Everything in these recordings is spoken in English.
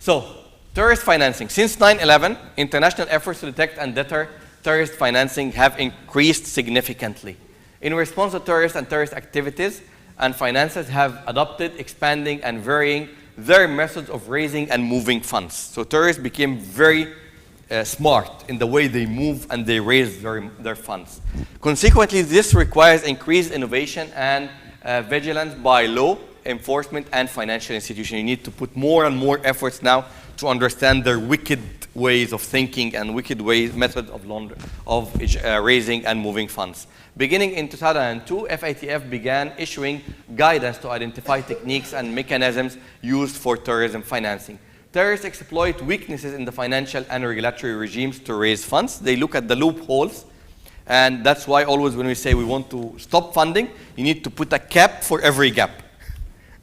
So, terrorist financing. Since 9/11, international efforts to detect and deter terrorist financing have increased significantly. In response to terrorist and terrorist activities, and financiers have adopted, expanding, and varying their methods of raising and moving funds. So terrorists became very smart in the way they move and they raise their funds. Consequently, this requires increased innovation and vigilance by law enforcement and financial institutions. You need to put more and more efforts now to understand their wicked ways of thinking and wicked methods of raising and moving funds. Beginning in 2002, F Atf began issuing guidance to identify techniques and mechanisms used for terrorism financing. Terrorists exploit weaknesses in the financial and regulatory regimes to raise funds. They look at the loopholes, and that's why always when we say we want to stop funding, you need to put a cap for every gap.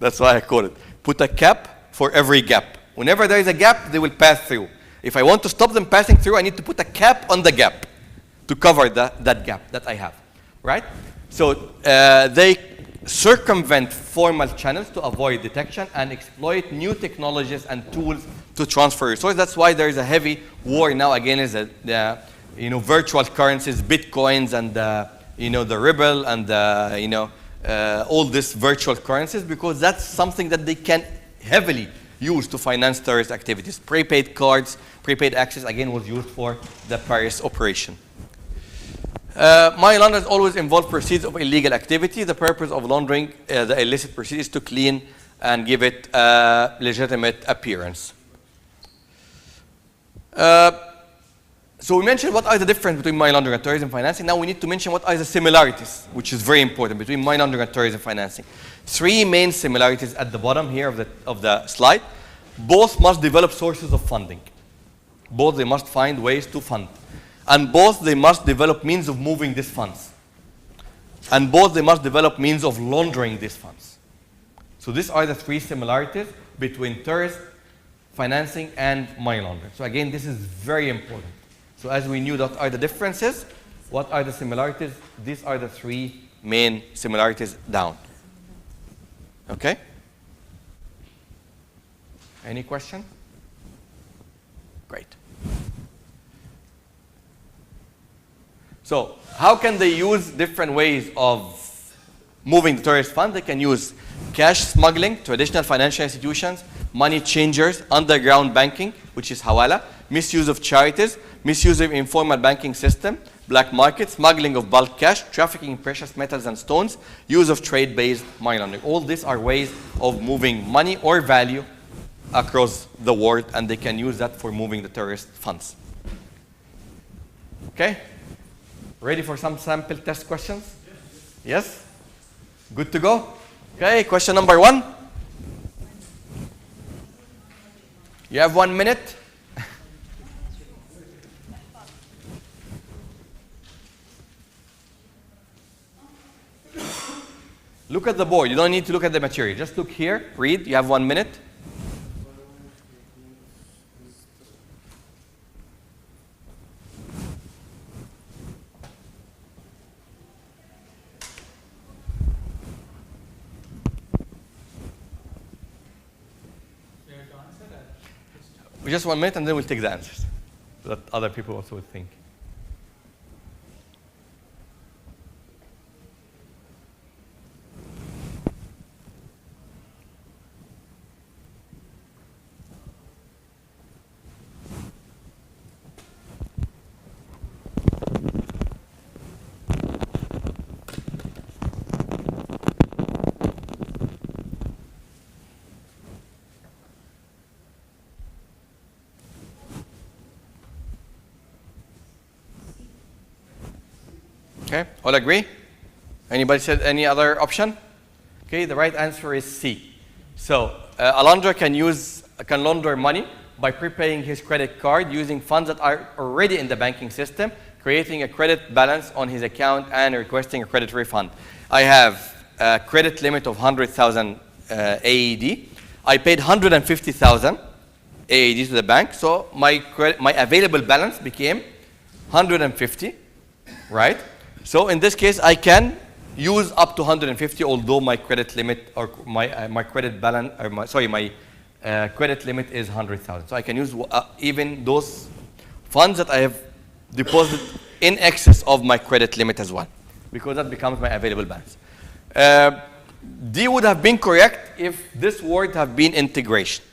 That's why I call it. Put a cap for every gap. Whenever there is a gap, they will pass through. If I want to stop them passing through, I need to put a cap on the gap to cover that gap that I have, right? So they circumvent formal channels to avoid detection and exploit new technologies and tools to transfer resources. That's why there is a heavy war now against the virtual currencies, bitcoins, and the Ripple, and all these virtual currencies, because that's something that they can heavily use to finance terrorist activities. Prepaid cards, prepaid access, again, was used for the Paris operation. Money laundering always involves proceeds of illegal activity. The purpose of laundering the illicit proceeds is to clean and give it a legitimate appearance. So we mentioned what are the differences between money laundering and terrorism financing. Now we need to mention what are the similarities, which is very important, between money laundering and terrorism financing. Three main similarities at the bottom here of the slide. Both must develop sources of funding. Both they must find ways to fund. And both they must develop means of moving these funds. And both they must develop means of laundering these funds. So these are the three similarities between terrorist financing and money laundering. So again, this is very important. So as we knew what are the differences, what are the similarities? These are the three main similarities down. Okay? Any question? Great. So how can they use different ways of moving the terrorist fund? They can use cash smuggling, traditional financial institutions, money changers, underground banking, which is hawala, misuse of charities, misuse of informal banking system, black market, smuggling of bulk cash, trafficking in precious metals and stones, use of trade-based money laundering. All these are ways of moving money or value across the world, and they can use that for moving the terrorist funds. Okay? Ready for some sample test questions? Yes? Good to go? Okay, question number 1. You have 1 minute. Look at the board. You don't need to look at the material. Just look here, read. You have 1 minute. Just 1 minute, and then we'll take the answers, so that other people also will think. Okay, all agree? Anybody said any other option? Okay, the right answer is C. So a launderer can launder money by prepaying his credit card using funds that are already in the banking system, creating a credit balance on his account and requesting a credit refund. I have a credit limit of 100,000 AED. I paid 150,000 AED to the bank, so my available balance became 150, right? So in this case, I can use up to 150, although my credit limit or my credit balance, or my credit limit is 100,000. So I can use even those funds that I have deposited in excess of my credit limit as well, because that becomes my available balance. D would have been correct if this word have been integration.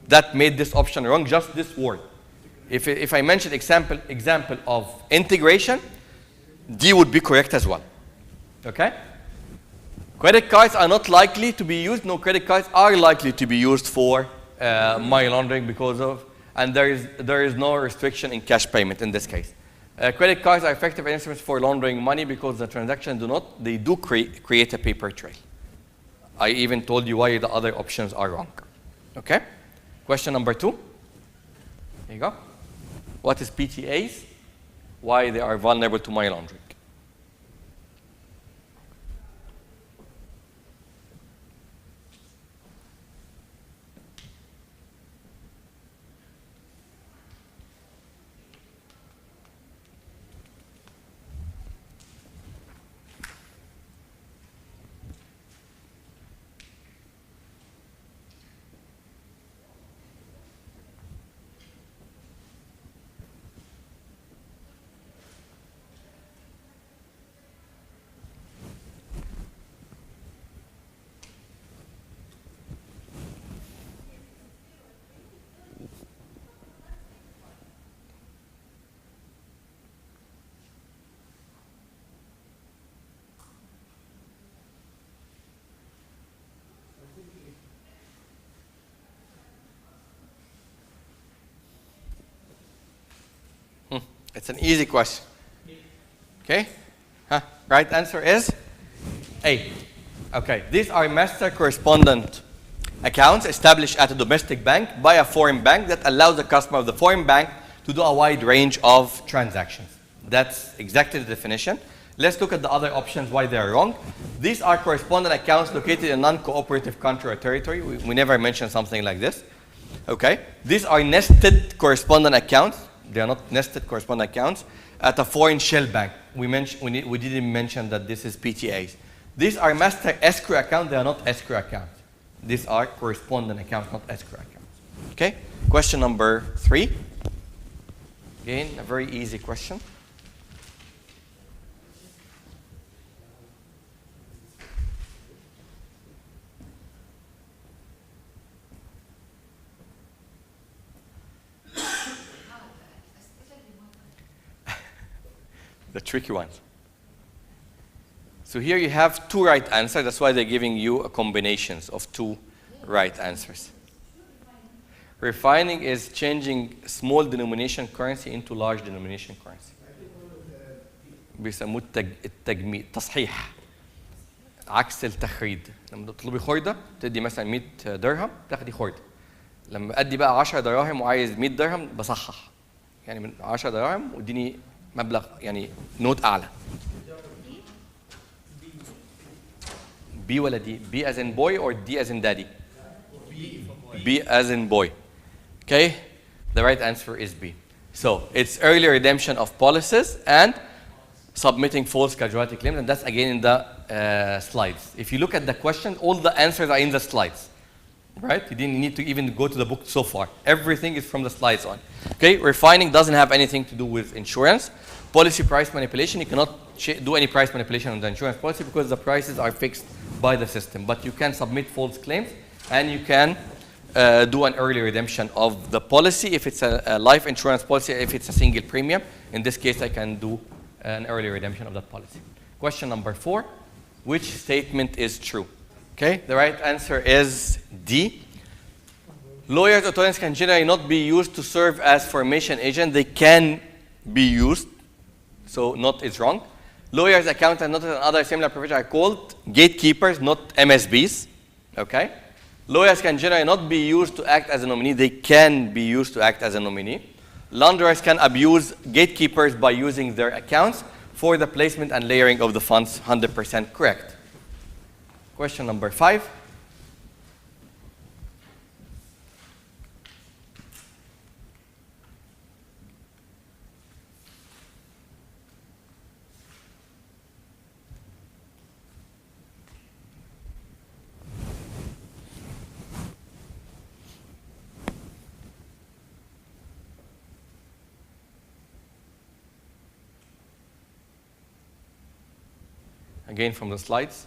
That made this option wrong, just this word. If I mentioned example of integration, D would be correct as well. Okay? Credit cards are not likely to be used. No, credit cards are likely to be used for money laundering because of, and there is no restriction in cash payment in this case. Credit cards are effective instruments for laundering money because the transactions do create a paper trail. I even told you why the other options are wrong. Okay? Question number 2. There you go. What is PTAs? Why they are vulnerable to money laundering? It's an easy question. Okay? Right answer is A. Okay, these are master correspondent accounts established at a domestic bank by a foreign bank that allows the customer of the foreign bank to do a wide range of transactions. That's exactly the definition. Let's look at the other options, why they are wrong. These are correspondent accounts located in a non-cooperative country or territory. We never mentioned something like this. Okay? These are nested correspondent accounts. They are not nested correspondent accounts at a foreign shell bank. We didn't mention that this is PTAs. These are master escrow accounts. They are not escrow accounts. These are correspondent accounts, not escrow accounts. Okay? Question number 3. Again, a very easy question. The tricky ones. So here you have 2 right answers. That's why they're giving you a combinations of 2 right answers. Refining is changing small denomination currency into large denomination currency. بيسموه التجميد تصحيح عكس التخريد. لما تطلبي خردة تدي مثلا 100 درهم تاخدي خردة. لما ادي بقى 10 دراهم وعايز 100 درهم بصحح. يعني من 10 دراهم واديني مبلغ يعني نوت اعلى. B ولا D? B as in boy or D as in daddy? B as in boy. Okay? The right answer is B. So it's early redemption of policies and submitting false casualty claims, and that's again in the slides. If you look at the question, all the answers are in the slides. Right? You didn't need to even go to the book so far. Everything is from the slides on. Okay? Refining doesn't have anything to do with insurance. Policy price manipulation, you cannot do any price manipulation on the insurance policy because the prices are fixed by the system. But you can submit false claims and you can do an early redemption of the policy if it's a life insurance policy, if it's a single premium. In this case, I can do an early redemption of that policy. Question number 4, which statement is true? Okay, the right answer is D. Lawyers' attorneys can generally not be used to serve as formation agent. They can be used, so not is wrong. Lawyers, accountants, not other similar professions are called gatekeepers, not MSBs. Okay. Lawyers can generally not be used to act as a nominee. They can be used to act as a nominee. Launderers can abuse gatekeepers by using their accounts for the placement and layering of the funds. 100% correct. Question number 5. again from the slides.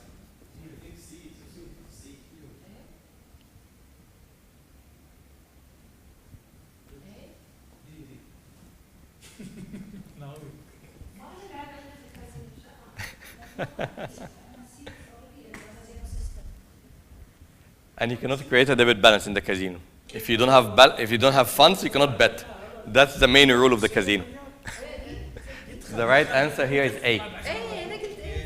And you cannot create a debit balance in the casino. If you don't have funds, you cannot bet. That's the main rule of the casino. The right answer here is A.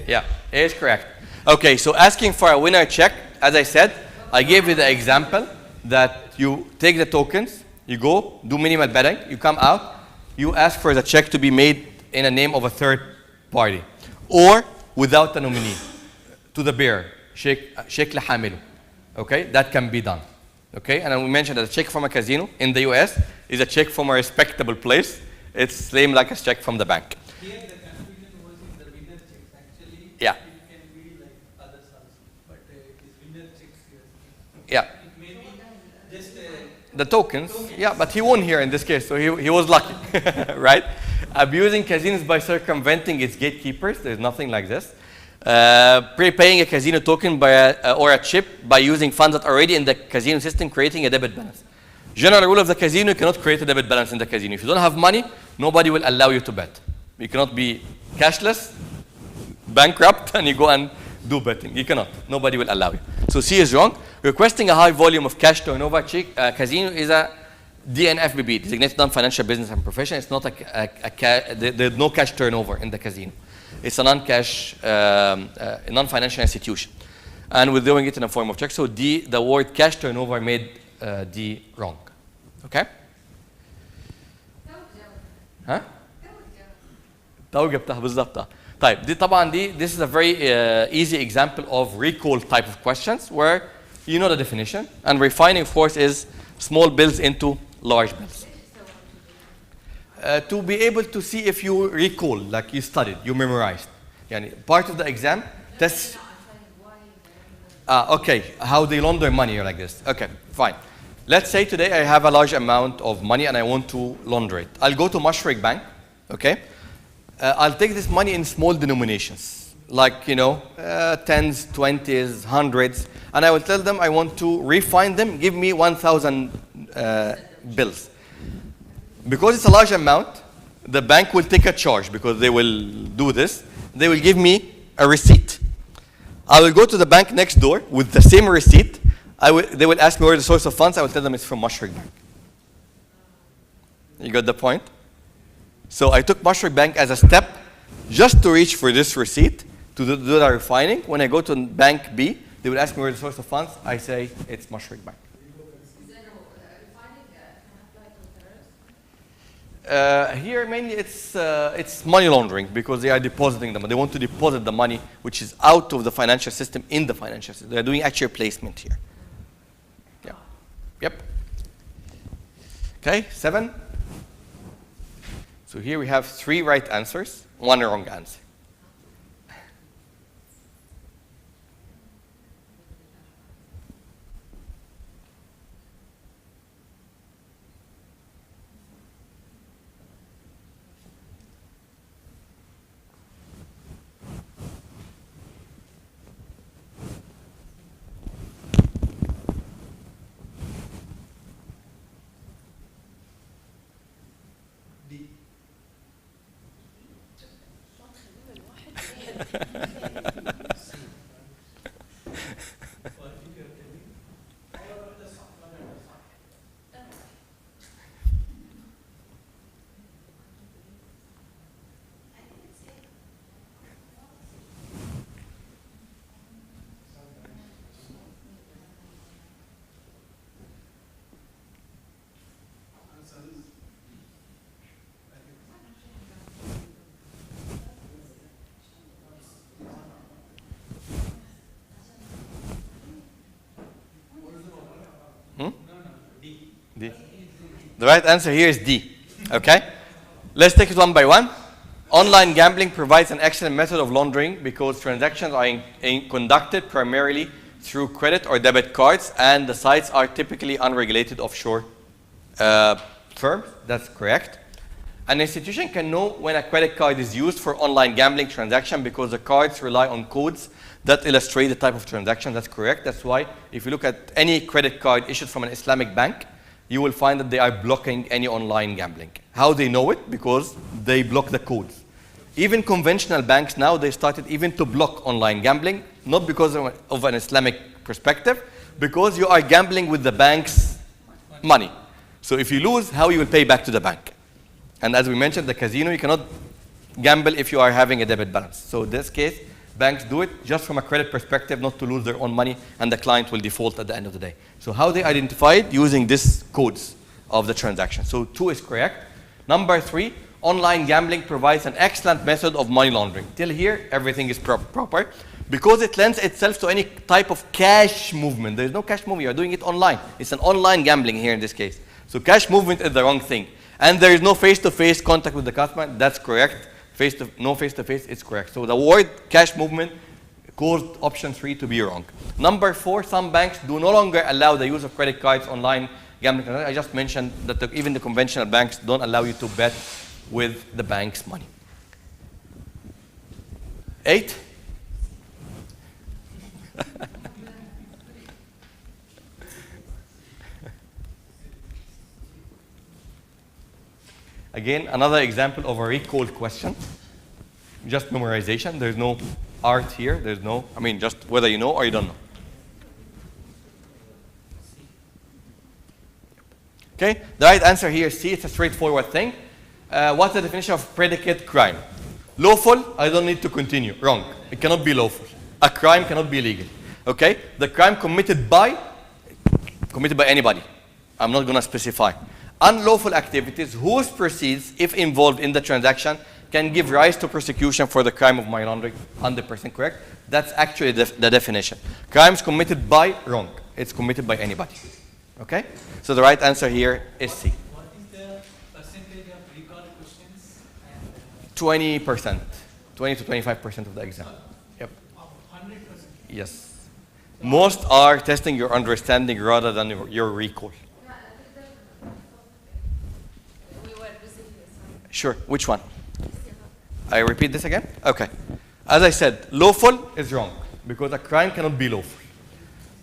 Yeah, A is correct. Okay, so asking for a winner check, as I said, I gave you the example that you take the tokens, you go, do minimal betting, you come out, you ask for the check to be made in the name of a third party or without the nominee to the bearer, sheikh لحامله. Okay, that can be done. Okay, and we mentioned that a check from a casino in the US is a check from a respectable place. It's same like a check from the bank. Here the confusion was in the winner checks. Actually, yeah. It can be like others also, but it is winner checks here. Yeah. It may be just the tokens. Yeah, but he won here in this case, so he was lucky, right? Abusing casinos by circumventing its gatekeepers. There's nothing like this. Prepaying a casino token or a chip by using funds that are already in the casino system, creating a debit balance. General rule of the casino, you cannot create a debit balance in the casino. If you don't have money, nobody will allow you to bet. You cannot be cashless, bankrupt, and you go and do betting. You cannot. Nobody will allow you. So C is wrong. Requesting a high volume of cash turnover casino is a DNFBB, designated non-financial business and profession. It's not there's no cash turnover in the casino. It's a non-cash, non-financial institution. And we're doing it in a form of check. So D, the word cash turnover made D wrong. Okay? ها؟ تو جبتها بالظبط. طيب دي طبعا this is a very easy example of recall type of questions where you know the definition, and refining of course is small bills into large bills. To be able to see if you recall, like you studied, you memorized. Yani part of the exam test. Okay, how they launder money like this. Okay, fine. Let's say today I have a large amount of money and I want to launder it. I'll go to Mashreq Bank, okay? I'll take this money in small denominations, like, you know, tens, 20s, hundreds, and I will tell them I want to refine them, give me 1,000 bills. Because it's a large amount, the bank will take a charge because they will do this. They will give me a receipt. I will go to the bank next door with the same receipt. They will ask me where the source of funds. I will tell them it's from Mashreq Bank. You got the point? So I took Mashreq Bank as a step just to reach for this receipt to do the refining. When I go to Bank B, they will ask me where the source of funds. I say it's Mashreq Bank. Here mainly it's money laundering because they are depositing them. They want to deposit the money which is out of the financial system in the financial system. They're doing actual placement here. Yeah. Yep. Okay, 7. So here we have 3 right answers, 1 wrong answer. D. The right answer here is D. Okay? Let's take it one by one. Online gambling provides an excellent method of laundering because transactions are conducted primarily through credit or debit cards, and the sites are typically unregulated offshore firms. That's correct. An institution can know when a credit card is used for online gambling transaction because the cards rely on codes that illustrate the type of transaction. That's correct. That's why if you look at any credit card issued from an Islamic bank, you will find that they are blocking any online gambling. How they know it? Because they block the codes. Even conventional banks now, they started even to block online gambling, not because of an Islamic perspective, because you are gambling with the bank's money. So if you lose, how you will pay back to the bank? And as we mentioned, the casino, you cannot gamble if you are having a debit balance. So in this case, banks do it just from a credit perspective, not to lose their own money, and the client will default at the end of the day. So how they identify it? Using these codes of the transaction. So 2 is correct. Number 3, online gambling provides an excellent method of money laundering. Till here, everything is proper. Because it lends itself to any type of cash movement. There is no cash movement. You are doing it online. It's an online gambling here in this case. So cash movement is the wrong thing. And there is no face-to-face contact with the customer. That's correct. No face-to-face is correct. So the word cash movement caused option 3 to be wrong. Number 4, some banks do no longer allow the use of credit cards online gambling. I just mentioned that even the conventional banks don't allow you to bet with the bank's money. 8. Again, another example of a recall question. Just memorization. There's no art here. There's no, just whether you know or you don't know. Okay, the right answer here is C. It's a straightforward thing. What's the definition of predicate crime? Lawful, I don't need to continue. Wrong. It cannot be lawful. A crime cannot be legal. Okay, the crime committed by anybody. I'm not going to specify. Unlawful activities whose proceeds, if involved in the transaction, can give rise to prosecution for the crime of money laundering. 100% correct. That's actually the definition. Crimes committed by, wrong. It's committed by anybody. Okay? So the right answer here is C. What is the percentage of recall questions? 20%. 20 to 25% of the exam. Yep. 100%. Yes. Most are testing your understanding rather than your recall. Sure. Which one? I repeat this again? Okay. As I said, lawful is wrong because a crime cannot be lawful.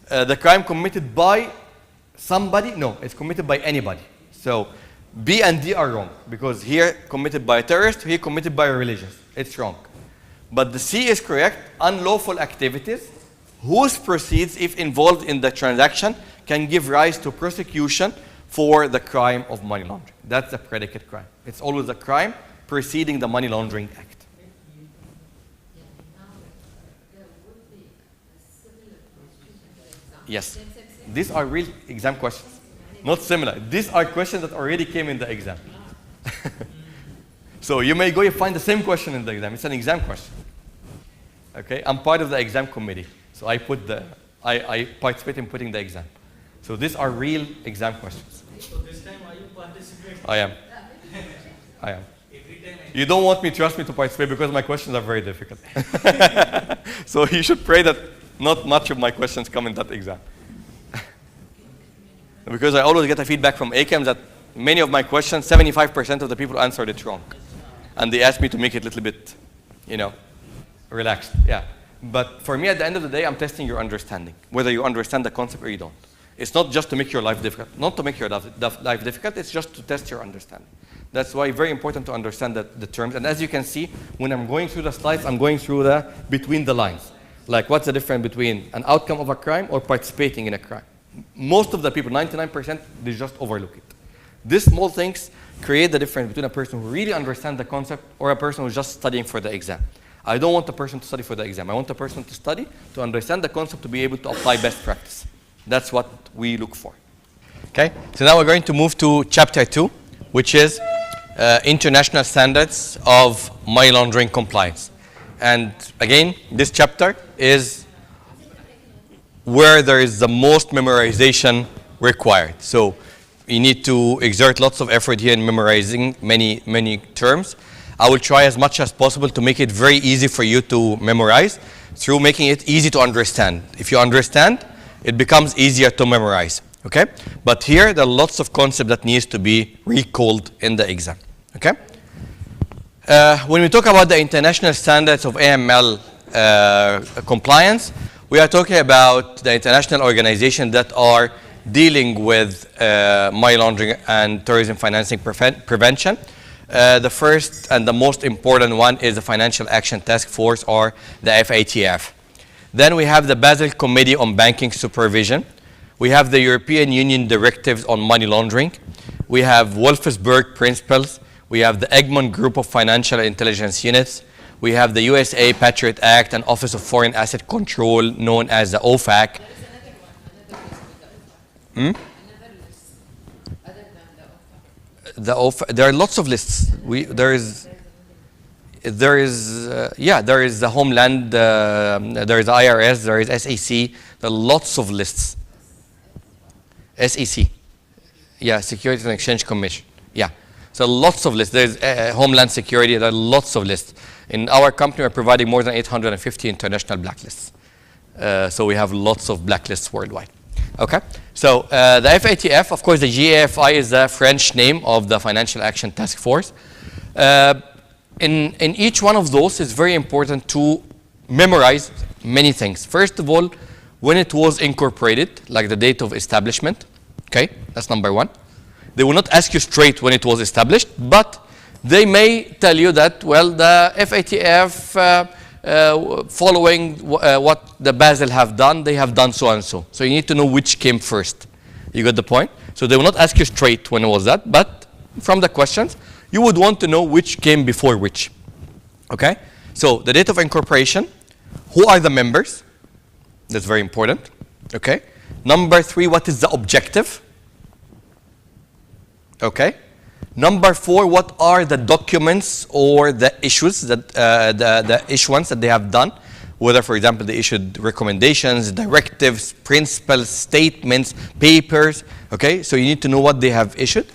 The crime committed by somebody, no, it's committed by anybody. So B and D are wrong because here committed by a terrorist, here committed by a religious. It's wrong. But the C is correct. Unlawful activities whose proceeds, if involved in the transaction, can give rise to prosecution for the crime of money laundering. That's the predicate crime. It's always a crime preceding the money laundering act. Yes. These are real exam questions. Not similar. These are questions that already came in the exam. So you may go and find the same question in the exam. It's an exam question. Okay? I'm part of the exam committee. So I participate in putting the exam. So these are real exam questions. So this time are you participating? I am. You don't want me, trust me, to participate because my questions are very difficult. So you should pray that not much of my questions come in that exam. Because I always get a feedback from ACAMS that many of my questions, 75% of the people answered it wrong. And they asked me to make it a little bit, relaxed. Yeah. But for me, at the end of the day, I'm testing your understanding, whether you understand the concept or you don't. It's not just to make your life difficult. Not to make your life difficult, it's just to test your understanding. That's why it's very important to understand the terms. And as you can see, when I'm going through the slides, I'm going through between the lines. Like, what's the difference between an outcome of a crime or participating in a crime? Most of the people, 99%, they just overlook it. These small things create the difference between a person who really understands the concept or a person who's just studying for the exam. I don't want the person to study for the exam. I want the person to study, to understand the concept, to be able to apply best practice. That's what we look for. Okay, so now we're going to move to chapter 2, which is international standards of money laundering compliance. And again, this chapter is where there is the most memorization required. So you need to exert lots of effort here in memorizing many terms. I will try as much as possible to make it very easy for you to memorize through making it easy to understand. If you understand, it becomes easier to memorize. Okay? But here, there are lots of concepts that needs to be recalled in the exam. Okay? When we talk about the international standards of AML compliance, we are talking about the international organizations that are dealing with money laundering and terrorism financing prevention. The first and the most important one is the Financial Action Task Force, or the FATF. Then we have the Basel Committee on Banking Supervision. We have the European Union Directives on Money Laundering. We have Wolfsburg Principles. We have the Egmont Group of Financial Intelligence Units. We have the USA Patriot Act and Office of Foreign Asset Control, known as the OFAC. There are lots of lists. There is the Homeland, there is IRS, there is SEC. There are lots of lists. SEC, yeah, Securities and Exchange Commission, yeah. So lots of lists. There's Homeland Security. There are lots of lists. In our company, we're providing more than 850 international blacklists. So we have lots of blacklists worldwide. Okay. So the FATF, of course, the GAFI is the French name of the Financial Action Task Force. In each one of those, it's very important to memorize many things. First of all, when it was incorporated, like the date of establishment. Okay, that's number one. They will not ask you straight when it was established, but they may tell you that, well, the FATF, following what the Basel have done, they have done so and so. So you need to know which came first. You got the point? So they will not ask you straight when it was that, but from the questions, you would want to know which came before which. Okay? So the date of incorporation, who are the members? That's very important. Okay? Number 3, what is the objective? Okay. Number 4, what are the documents or the issues that the issuance that they have done? Whether, for example, they issued recommendations, directives, principles, statements, papers. Okay, so you need to know what they have issued.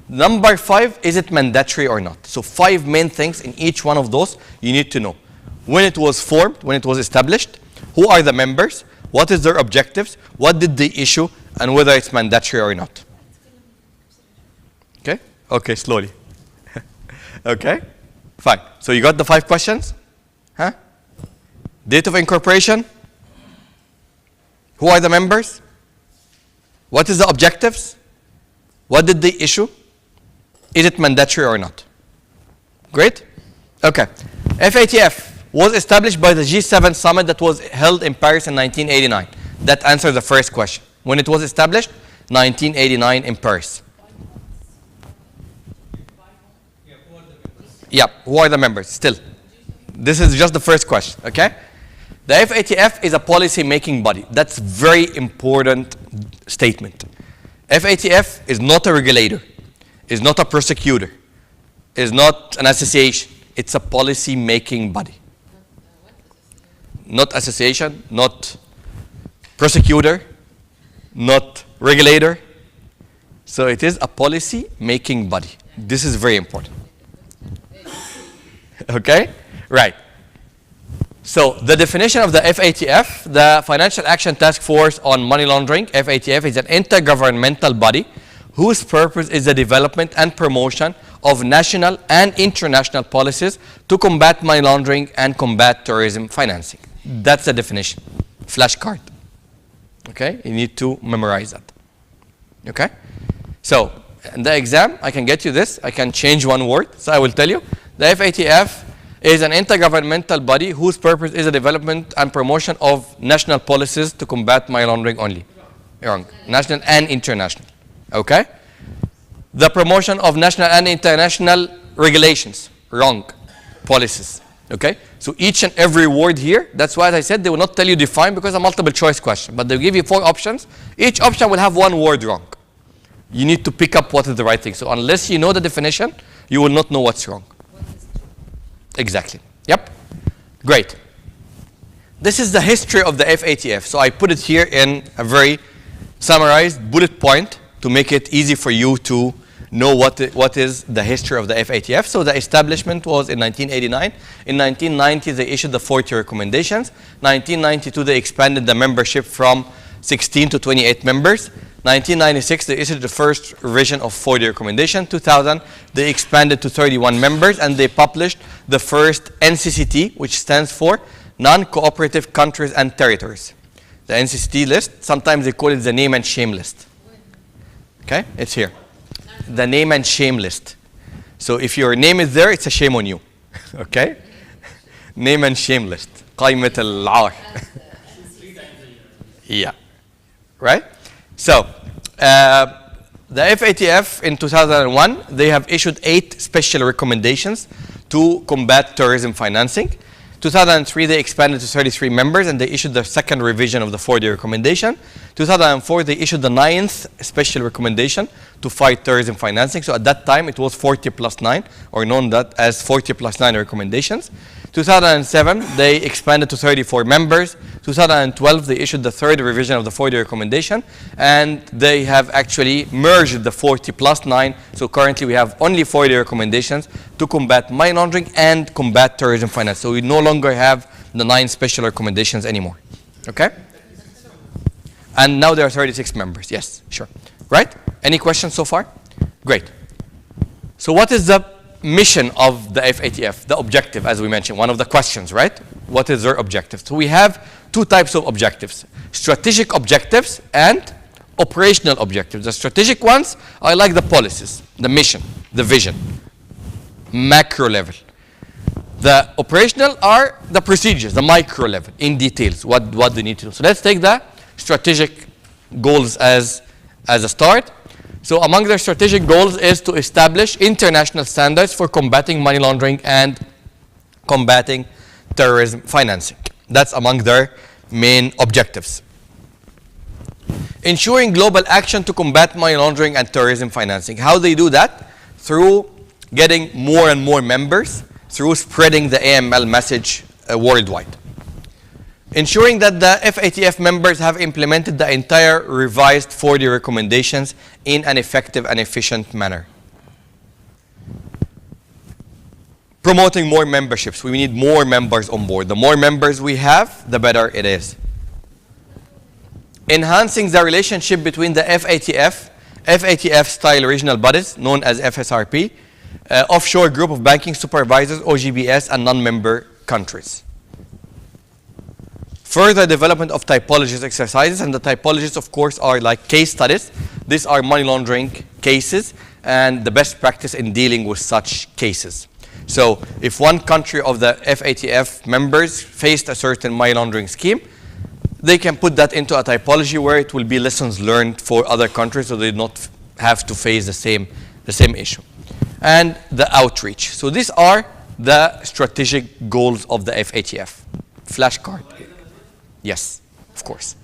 Number 5, is it mandatory or not? So 5 main things in each one of those you need to know. When it was formed, when it was established, who are the members, what is their objectives, what did they issue, and whether it's mandatory or not. Okay? Okay, slowly. Okay? Fine. So you got the 5 questions? Huh? Date of incorporation? Who are the members? What is the objectives? What did they issue? Is it mandatory or not? Great? Okay. FATF was established by the G7 summit that was held in Paris in 1989. That answers the first question. When it was established? 1989 in Paris. Yeah, who are the members? Still. This is just the first question, okay? The FATF is a policy-making body. That's very important statement. FATF is not a regulator, is not a prosecutor, is not an association. It's a policy-making body. Not association, not prosecutor, not regulator. So it is a policy-making body. This is very important. Okay? Right. So the definition of the FATF, the Financial Action Task Force on Money Laundering, FATF, is an intergovernmental body whose purpose is the development and promotion of national and international policies to combat money laundering and combat terrorism financing. That's the definition. Flashcard. Okay? You need to memorize that. Okay? So in the exam, I can get you this. I can change one word. So I will tell you. The FATF is an intergovernmental body whose purpose is the development and promotion of national policies to combat money laundering only. Wrong. National and international. Okay? The promotion of national and international regulations. Wrong. Policies. Okay? So each and every word here, that's why, as I said, they will not tell you define because it's a multiple choice question. But they'll give you 4 options. Each option will have 1 word wrong. You need to pick up what is the right thing. So unless you know the definition, you will not know what's wrong. Exactly. Yep. Great. This is the history of the FATF. So I put it here in a very summarized bullet point to make it easy for you to know what is the history of the FATF. So the establishment was in 1989. In 1990, they issued the 40 recommendations. 1992, they expanded the membership from 16 to 28 members. 1996, they issued the first revision of 40 recommendation. 2000, they expanded to 31 members, and they published the first NCCT, which stands for Non-Cooperative Countries and Territories. The NCCT list, sometimes they call it the name and shame list. Okay, it's here. The name and shame list. So if your name is there, it's a shame on you. Okay? Name and shame list. قائمة العار. Yeah. Right? So, the F Atf in 2001, they have issued 8 special recommendations to combat terrorism financing. 2003, they expanded to 33 members, and they issued the second revision of the 40 recommendation. 2004, they issued the 9th special recommendation to fight terrorism financing. So at that time, it was 40 plus 9, or known that as 40 plus 9 recommendations. 2007, they expanded to 34 members. 2012, they issued the third revision of the 40 recommendation, and they have actually merged the 40 plus 9. So currently, we have only 40 recommendations to combat money laundering and combat terrorism finance. So we no longer have the 9 special recommendations anymore. Okay? And now there are 36 members. Yes, sure. Right? Any questions so far? Great. So what is the mission of the F Atf? The objective, as we mentioned, one of the questions, right? What is their objective? So we have 2 types of objectives: strategic objectives and operational objectives. The strategic ones are like the policies, the mission, the vision, macro level. The operational are the procedures, the micro level, in details, what they need to do. So let's take the strategic goals as a start. So among their strategic goals is to establish international standards for combating money laundering and combating terrorism financing. That's among their main objectives. Ensuring global action to combat money laundering and terrorism financing. How they do that? Through getting more and more members, through spreading the AML message worldwide. Ensuring that the F Atf members have implemented the entire revised 40 recommendations in an effective and efficient manner. Promoting more memberships. We need more members on board. The more members we have, the better it is. Enhancing the relationship between the F Atf style regional bodies, known as FSRP, offshore group of banking supervisors, OGBS, and non-member countries. Further development of typologies exercises, and the typologies, of course, are like case studies. These are money laundering cases and the best practice in dealing with such cases. So if one country of the F Atf members faced a certain money laundering scheme, they can put that into a typology where it will be lessons learned for other countries, so they do not have to face the same issue. And the outreach. So these are the strategic goals of the F Atf. Flashcard. Yes, of course.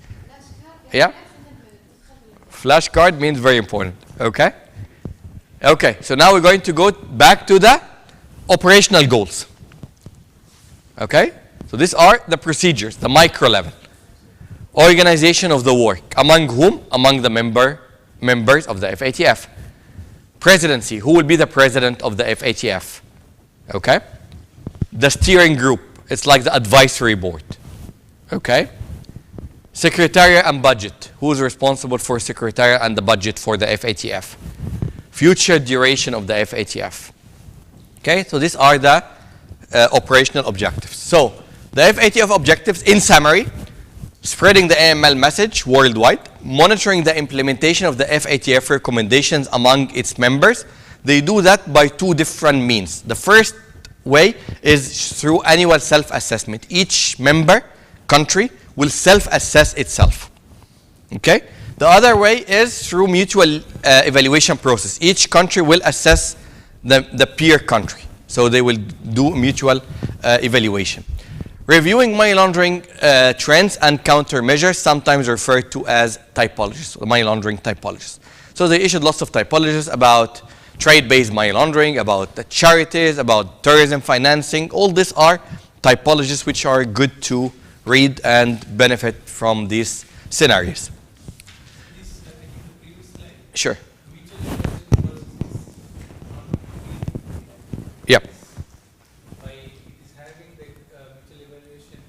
Yeah? Flashcard means very important. Okay? Okay, so now we're going to go back to the operational goals. Okay? So these are the procedures, the micro level. Organization of the work. Among whom? Among the members of the F Atf. Presidency. Who will be the president of the F Atf? Okay? The steering group. It's like the advisory board. Okay? Secretariat and budget. Who is responsible for secretariat and the budget for the F Atf? Future duration of the F Atf. Okay? So these are the operational objectives. So the F Atf objectives, in summary: spreading the AML message worldwide, monitoring the implementation of the F Atf recommendations among its members. They do that by 2 different means. The first way is through annual self-assessment. Each member country will self-assess itself. Okay? The other way is through mutual evaluation process. Each country will assess the peer country. So they will do mutual evaluation. Reviewing money laundering trends and countermeasures, sometimes referred to as typologies, or money laundering typologies. So they issued lots of typologies about trade-based money laundering, about the charities, about terrorism financing. All these are typologies which are good to read and benefit from these scenarios. Sure. Yep. By it is having the mutual evaluation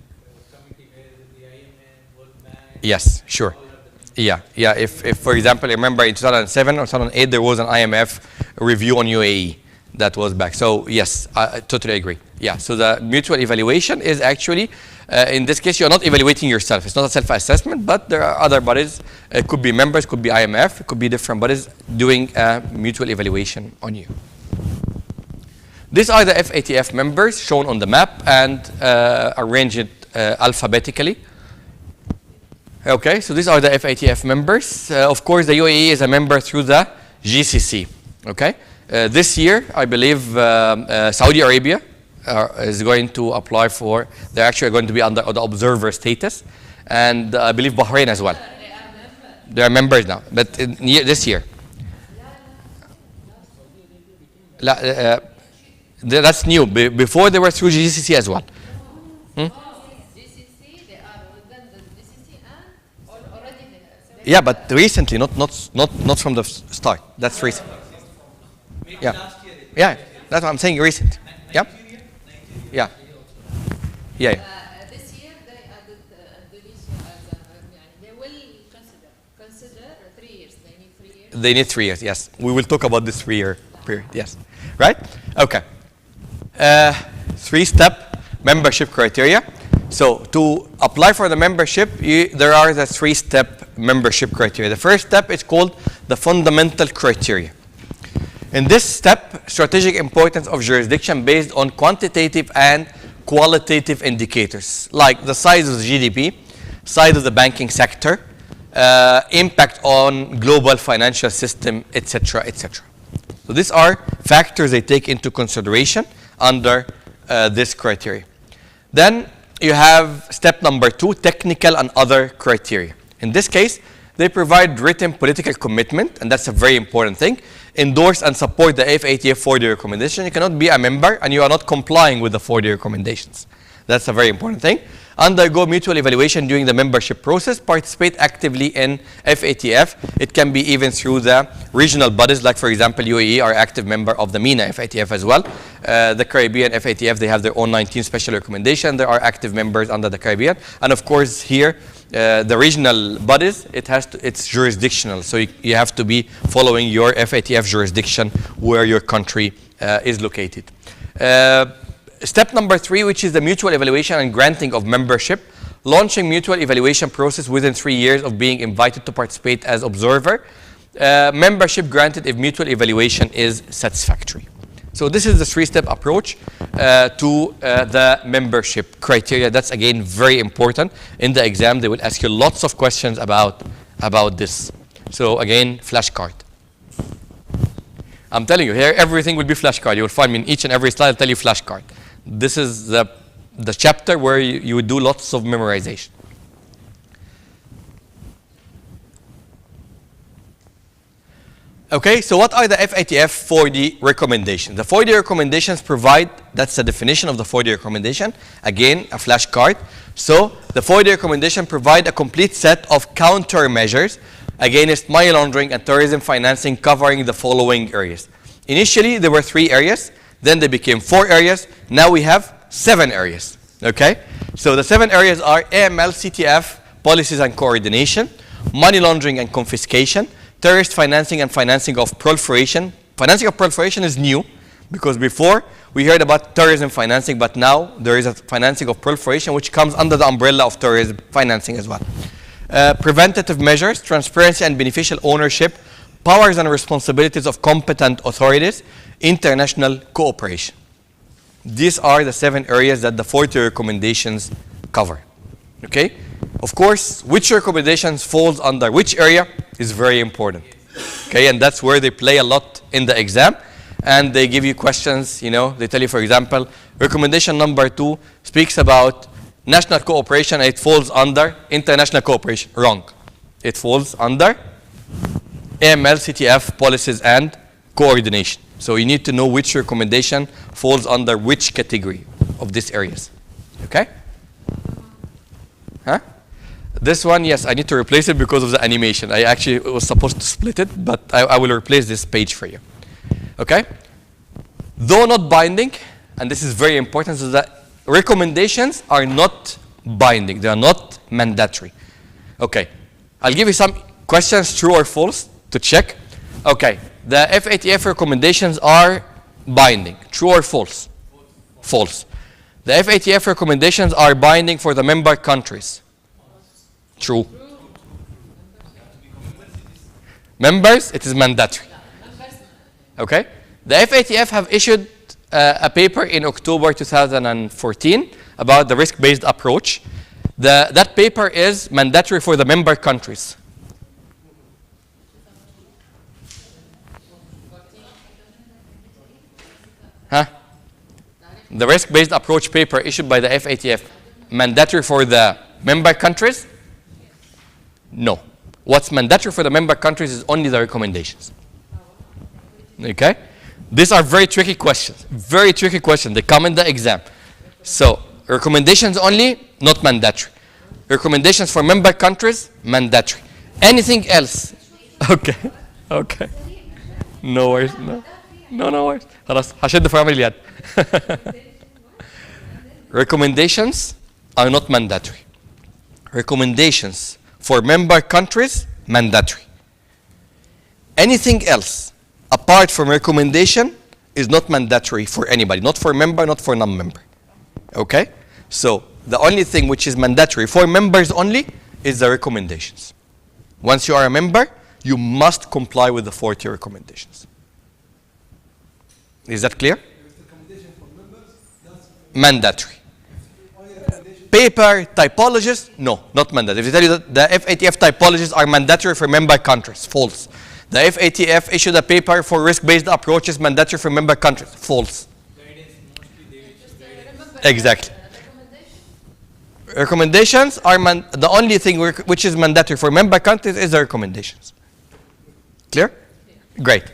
committee where the IMF, World Bank. Yes, sure. All of them. Yeah, yeah. If for example, I remember in 2007 or 2008, there was an IMF review on UAE that was back. So yes, I totally agree. Yeah. So the mutual evaluation is actually, in this case, you're not evaluating yourself. It's not a self-assessment, but there are other bodies. It could be members, could be IMF, it could be different bodies doing a mutual evaluation on you. These are the F Atf members shown on the map and arranged alphabetically. Okay, so these are the F Atf members. Of course, the UAE is a member through the GCC. Okay, this year, I believe Saudi Arabia is going to apply for, they're actually going to be under the observer status, and I believe Bahrain as well. They are members now, but this year. That's new. Before they were through GCC as well. Yeah, but recently, not from the start. That's recent. Yeah, yeah, that's what I'm saying. Recent. Yeah, yeah, yeah. This year they added Indonesia as they will consider 3 years. They need 3 years. They need 3 years. Yes, we will talk about this 3-year period. Yes, right. Okay. 3-step membership criteria. So to apply for the membership, there are the 3-step membership criteria. The first step is called the fundamental criteria. In this step, strategic importance of jurisdiction based on quantitative and qualitative indicators, like the size of the GDP, size of the banking sector, impact on global financial system, etc., etc. So these are factors they take into consideration under this criteria. Then you have step number 2, technical and other criteria. In this case, they provide written political commitment, and that's a very important thing. Endorse and support the F Atf 4-day recommendation. You cannot be a member and you are not complying with the 4-day recommendations. That's a very important thing. Undergo mutual evaluation during the membership process. Participate actively in F Atf. It can be even through the regional bodies, like for example UAE are active member of the MENA F Atf as well. The Caribbean F Atf, they have their own 19 special recommendation. There are active members under the Caribbean, and of course here the regional bodies, it's jurisdictional, so you have to be following your F Atf jurisdiction where your country is located. Step number 3, which is the mutual evaluation and granting of membership. Launching mutual evaluation process within 3 years of being invited to participate as observer. Membership granted if mutual evaluation is satisfactory. So this is the 3-step approach to the membership criteria. That's again very important. In the exam, they will ask you lots of questions about this. So again, flashcard. I'm telling you, here everything will be flashcard. You will find me in each and every slide, I'll tell you flashcard. This is the chapter where you would do lots of memorization. Okay, so what are the F Atf 4D recommendations? The 4D recommendations provide, that's the definition of the 4D recommendation, again, a flashcard. So the 4D recommendation provide a complete set of countermeasures against money laundering and terrorism financing covering the following areas. Initially, there were 3 areas. Then they became 4 areas. Now we have 7 areas. Okay? So the 7 areas are AML, CTF, policies and coordination, money laundering and confiscation, terrorist financing and financing of proliferation. Financing of proliferation is new because before we heard about terrorism financing, but now there is a financing of proliferation which comes under the umbrella of terrorism financing as well. Preventative measures, transparency and beneficial ownership, powers and responsibilities of competent authorities, international cooperation. These are the 7 areas that the 4D recommendations cover. Okay? Of course, which recommendations falls under which area is very important. Okay, and that's where they play a lot in the exam, and they give you questions, you know, they tell you, for example, recommendation number 2 speaks about national cooperation, and it falls under international cooperation. Wrong. It falls under AML, CTF, policies and coordination. So you need to know which recommendation falls under which category of these areas. Okay? Huh? This one, yes, I need to replace it because of the animation. I actually was supposed to split it, but I will replace this page for you. Okay? Though not binding, and this is very important, so that recommendations are not binding. They are not mandatory. Okay. I'll give you some questions, true or false, to check. Okay, the F Atf recommendations are binding. True or false? False. The F Atf recommendations are binding for the member countries. True. Members, it is mandatory. Okay? The F Atf have issued a paper in October 2014 about the risk-based approach. That paper is mandatory for the member countries. Huh? The risk-based approach paper issued by the F Atf, mandatory for the member countries? No. What's mandatory for the member countries is only the recommendations. Okay? These are very tricky questions. Very tricky questions. They come in the exam. So, recommendations only, not mandatory. Recommendations for member countries, mandatory. Anything else? Okay. Okay. No worries. No worries. خلاص هشد في عمل اليد. Recommendations are not mandatory. Recommendations for member countries, mandatory. Anything else apart from recommendation is not mandatory for anybody, not for member, not for non-member. Okay? So the only thing which is mandatory for members only is the recommendations. Once you are a member, you must comply with the 40 recommendations. Is that clear? Mandatory. Paper typologies, no, not mandatory. If they tell you that the F Atf typologies are mandatory for member countries, false. The F Atf issued a paper for risk-based approaches mandatory for member countries, false. Exactly. Recommendations are the only thing which is mandatory for member countries is the recommendations. Clear? Great.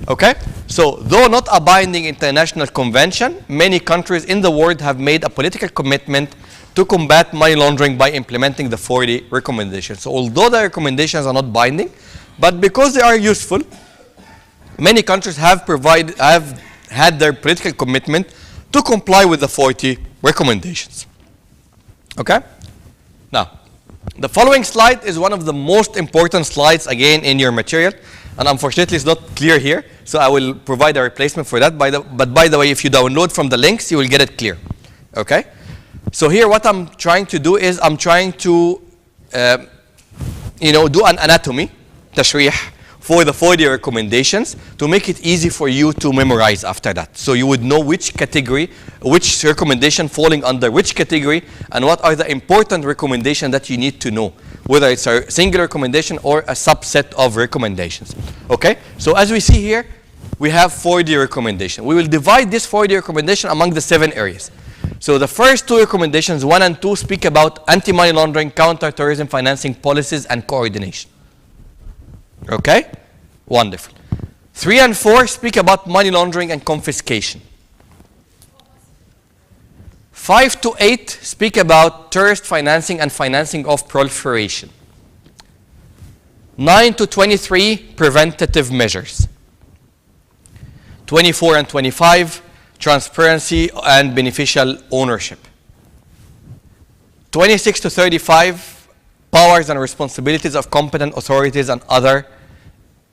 Okay? So, though not a binding international convention, many countries in the world have made a political commitment to combat money laundering by implementing the 40 recommendations. So, although the recommendations are not binding, but because they are useful, many countries have had their political commitment to comply with the 40 recommendations. Okay? Now, the following slide is one of the most important slides again in your material, and unfortunately it's not clear here, so I will provide a replacement for that. But by the way, if you download from the links, you will get it clear. Okay? So here what I'm trying to do is I'm trying to do an anatomy, تشريح, for the 40 recommendations to make it easy for you to memorize after that. So you would know which category, which recommendation falling under which category, and what are the important recommendations that you need to know, whether it's a single recommendation or a subset of recommendations. Okay? So as we see here, we have 40 recommendations. We will divide this 40 recommendation among the 7 areas. So the first 2 recommendations, 1 and 2, speak about anti-money laundering, counter-terrorism financing policies, and coordination. Okay? Wonderful. 3 and 4 speak about money laundering and confiscation. 5 to 8 speak about terrorist financing and financing of proliferation. 9 to 23, preventative measures. 24 and 25, transparency and beneficial ownership. 26 to 35, powers and responsibilities of competent authorities and other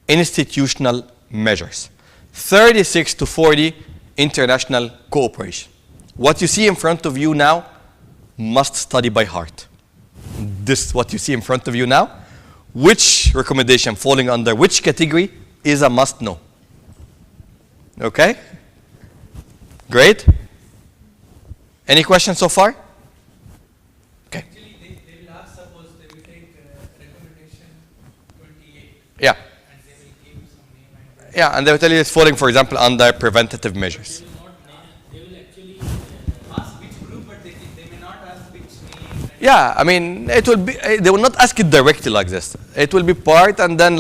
institutional measures. 36 to 40, international cooperation. What you see in front of you now must study by heart. This, what you see in front of you now, which recommendation falling under which category is a must know. Okay? Great. Any questions so far? Okay. Actually, they will ask, suppose they will take recommendation 28. Yeah. And they will give some name and Yeah, and they will tell you it's falling, for example, under preventative measures. they will actually ask which group, but they may not ask which name. Yeah, I mean, it will be, they will not ask it directly like this. It will be part and then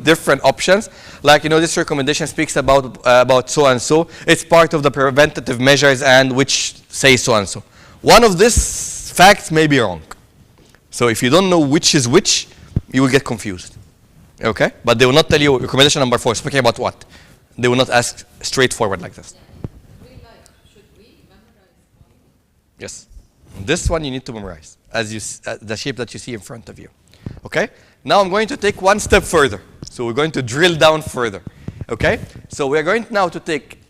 different options. This recommendation speaks about so and so. It's part of the preventative measures and which say so and so. One of these facts may be wrong. So if you don't know which is which, you will get confused. Okay? But they will not tell you recommendation number 4, speaking about what. They will not ask straightforward like this. Real life, should we memorize? Yes. This one you need to memorize as the shape that you see in front of you. Okay? Now I'm going to take one step further. So we're going to drill down further. Okay? So we're going now to take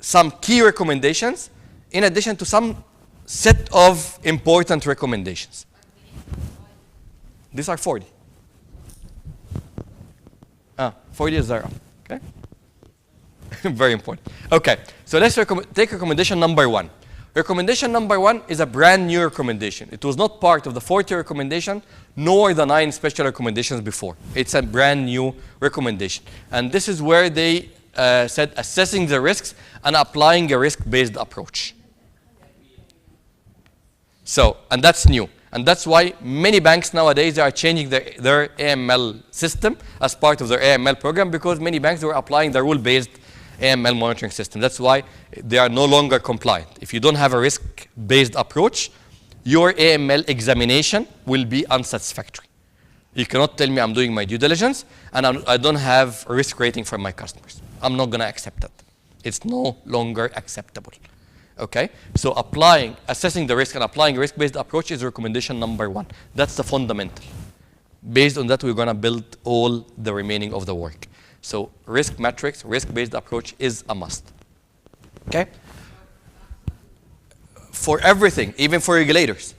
some key recommendations in addition to some set of important recommendations. These are 40. 40 is there. Okay? Very important. Okay, so let's take recommendation number 1. Recommendation number 1 is a brand new recommendation. It was not part of the 40 recommendation, nor the 9 special recommendations before. It's a brand new recommendation. And this is where they said assessing the risks and applying a risk-based approach. So, and that's new. And that's why many banks nowadays are changing their AML system as part of their AML program, because many banks were applying the rule-based AML monitoring system. That's why they are no longer compliant. If you don't have a risk-based approach, your AML examination will be unsatisfactory. You cannot tell me I'm doing my due diligence and I don't have a risk rating for my customers. I'm not going to accept that. It's no longer acceptable. Okay? So assessing the risk and applying a risk-based approach is recommendation number 1. That's the fundamental. Based on that, we're going to build all the remaining of the work. So risk metrics, risk-based approach is a must. Okay? For everything, even for regulators,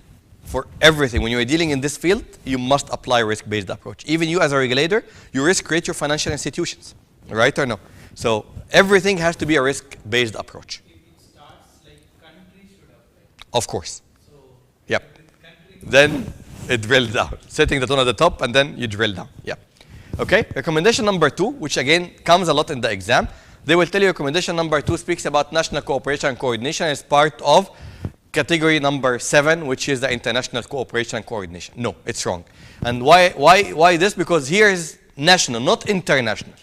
for everything, when you're dealing in this field, you must apply a risk-based approach. Even you as a regulator, you risk rate your financial institutions, right or no? So everything has to be a risk-based approach. If it starts like countries should apply. Of course. So Yep. Then it drills down. Setting the tone at the top and then you drill down. Yeah. Okay, recommendation number 2, which again comes a lot in the exam. They will tell you recommendation number 2 speaks about national cooperation and coordination as part of category number 7, which is the international cooperation and coordination. No, it's wrong. And why this? Because here is national, not international.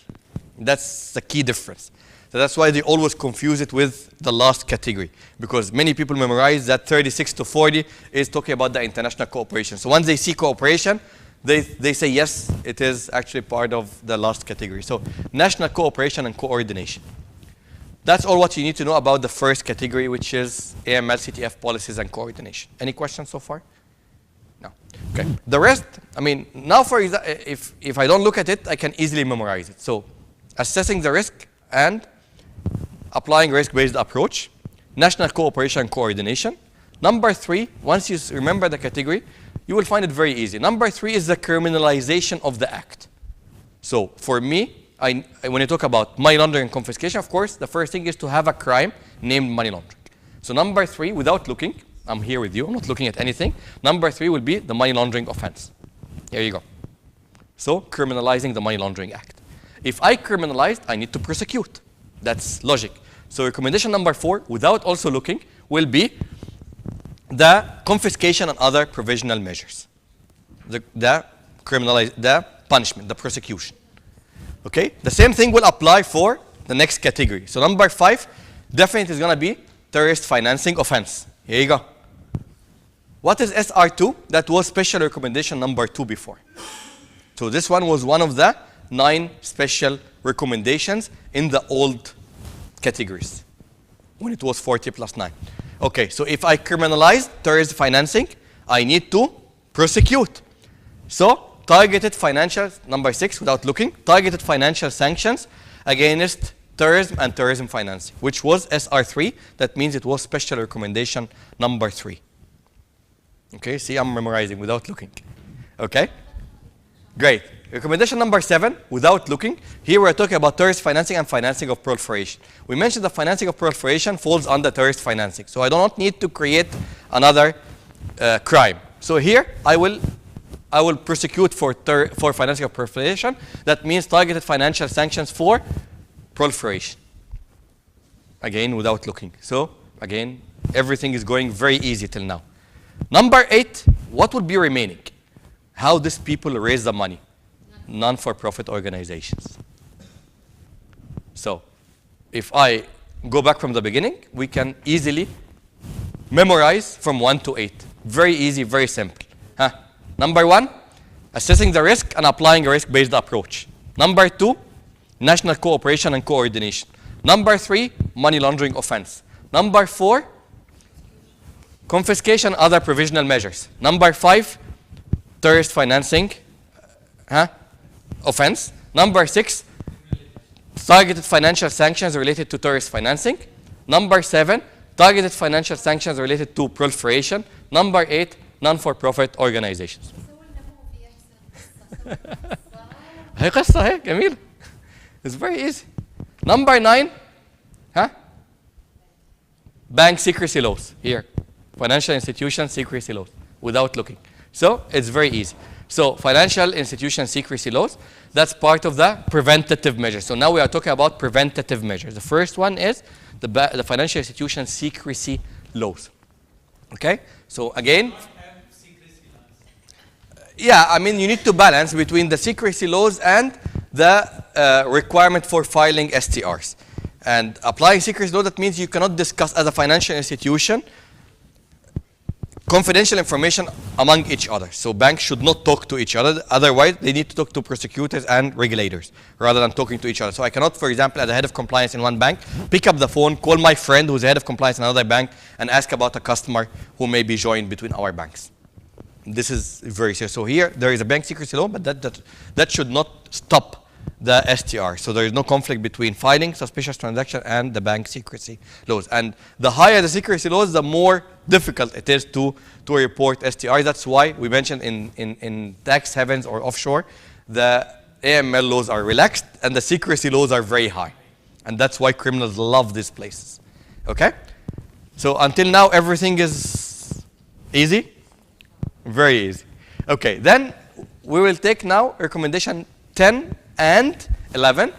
That's the key difference. So that's why they always confuse it with the last category, because many people memorize that 36 to 40 is talking about the international cooperation. So once they see cooperation, they say, yes, it is actually part of the last category. So national cooperation and coordination. That's all what you need to know about the first category, which is AML CTF policies and coordination. Any questions so far? No. Okay. The rest, I mean, now for example, if I don't look at it, I can easily memorize it. So assessing the risk and applying risk-based approach, national cooperation and coordination. Number 3, once you remember the category, you will find it very easy. Number 3 is the criminalization of the act. So for me, when you talk about money laundering and confiscation, of course, the first thing is to have a crime named money laundering. So number 3, without looking, I'm here with you, I'm not looking at anything. Number 3 will be the money laundering offense. Here you go. So criminalizing the money laundering act. If I criminalized, I need to prosecute. That's logic. So recommendation number 4, without also looking, will be the confiscation and other provisional measures. The punishment, the prosecution. Okay? The same thing will apply for the next category. So number 5, definitely is going to be terrorist financing offense. Here you go. What is SR2? That was special recommendation number 2 before. So this one was one of the 9 special recommendations in the old categories when it was 40 plus 9. Okay, so if I criminalize terrorist financing, I need to prosecute. So targeted financial, number 6, without looking, targeted financial sanctions against terrorism and terrorism financing, which was SR3. That means it was special recommendation number 3. Okay, see, I'm memorizing without looking. Okay, great. Recommendation number 7, without looking. Here we're talking about terrorist financing and financing of proliferation. We mentioned the financing of proliferation falls under terrorist financing. So I do not need to create another crime. So here I will prosecute for financing of proliferation. That means targeted financial sanctions for proliferation. Again, without looking. So again, everything is going very easy till now. Number 8, what would be remaining? How these people raise the money? Non-for-profit organizations. So if I go back from the beginning, we can easily memorize from 1 to 8. Very easy, very simple. Number 1, assessing the risk and applying a risk-based approach. Number 2, national cooperation and coordination. Number 3, money laundering offense. Number 4, confiscation, other provisional measures. Number 5, terrorist financing offense. Number 6, targeted financial sanctions related to terrorist financing. Number 7, targeted financial sanctions related to proliferation. Number 8, non-for-profit organizations. هي قصة هي جميلة. It's very easy. Number 9, bank secrecy laws. Here, financial institution secrecy laws, without looking. So it's very easy. So financial institution secrecy laws, that's part of the preventative measures. So now we are talking about preventative measures. The first one is the financial institution secrecy laws. Okay? So again, yeah, I mean, you need to balance between the secrecy laws and the requirement for filing STRs. And applying secrecy law, that means you cannot discuss as a financial institution confidential information among each other. So banks should not talk to each other. Otherwise, they need to talk to prosecutors and regulators rather than talking to each other. So I cannot, for example, as a head of compliance in one bank, pick up the phone, call my friend who's the head of compliance in another bank, and ask about a customer who may be joined between our banks. This is very serious. So here, there is a bank secrecy law, but that should not stop the STR. So there is no conflict between filing suspicious transaction and the bank secrecy laws. And the higher the secrecy laws, the more difficult it is to report STR. That's why we mentioned in tax havens or offshore, the AML laws are relaxed and the secrecy laws are very high. And that's why criminals love these places. Okay? So until now, everything is easy? Very easy. Okay, then we will take now recommendation 10 and 11,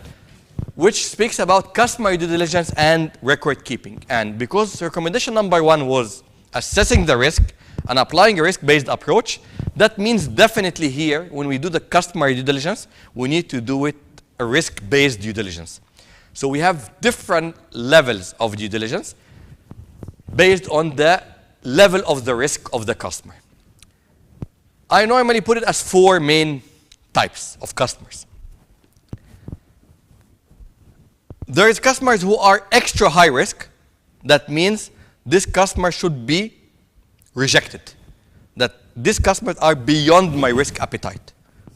which speaks about customer due diligence and record keeping. And because recommendation number 1 was assessing the risk and applying a risk-based approach, that means definitely here, when we do the customer due diligence, we need to do it a risk-based due diligence. So we have different levels of due diligence based on the level of the risk of the customer. I normally put it as 4 main types of customers. There is customers who are extra high risk. That means this customer should be rejected. That these customers are beyond my risk appetite.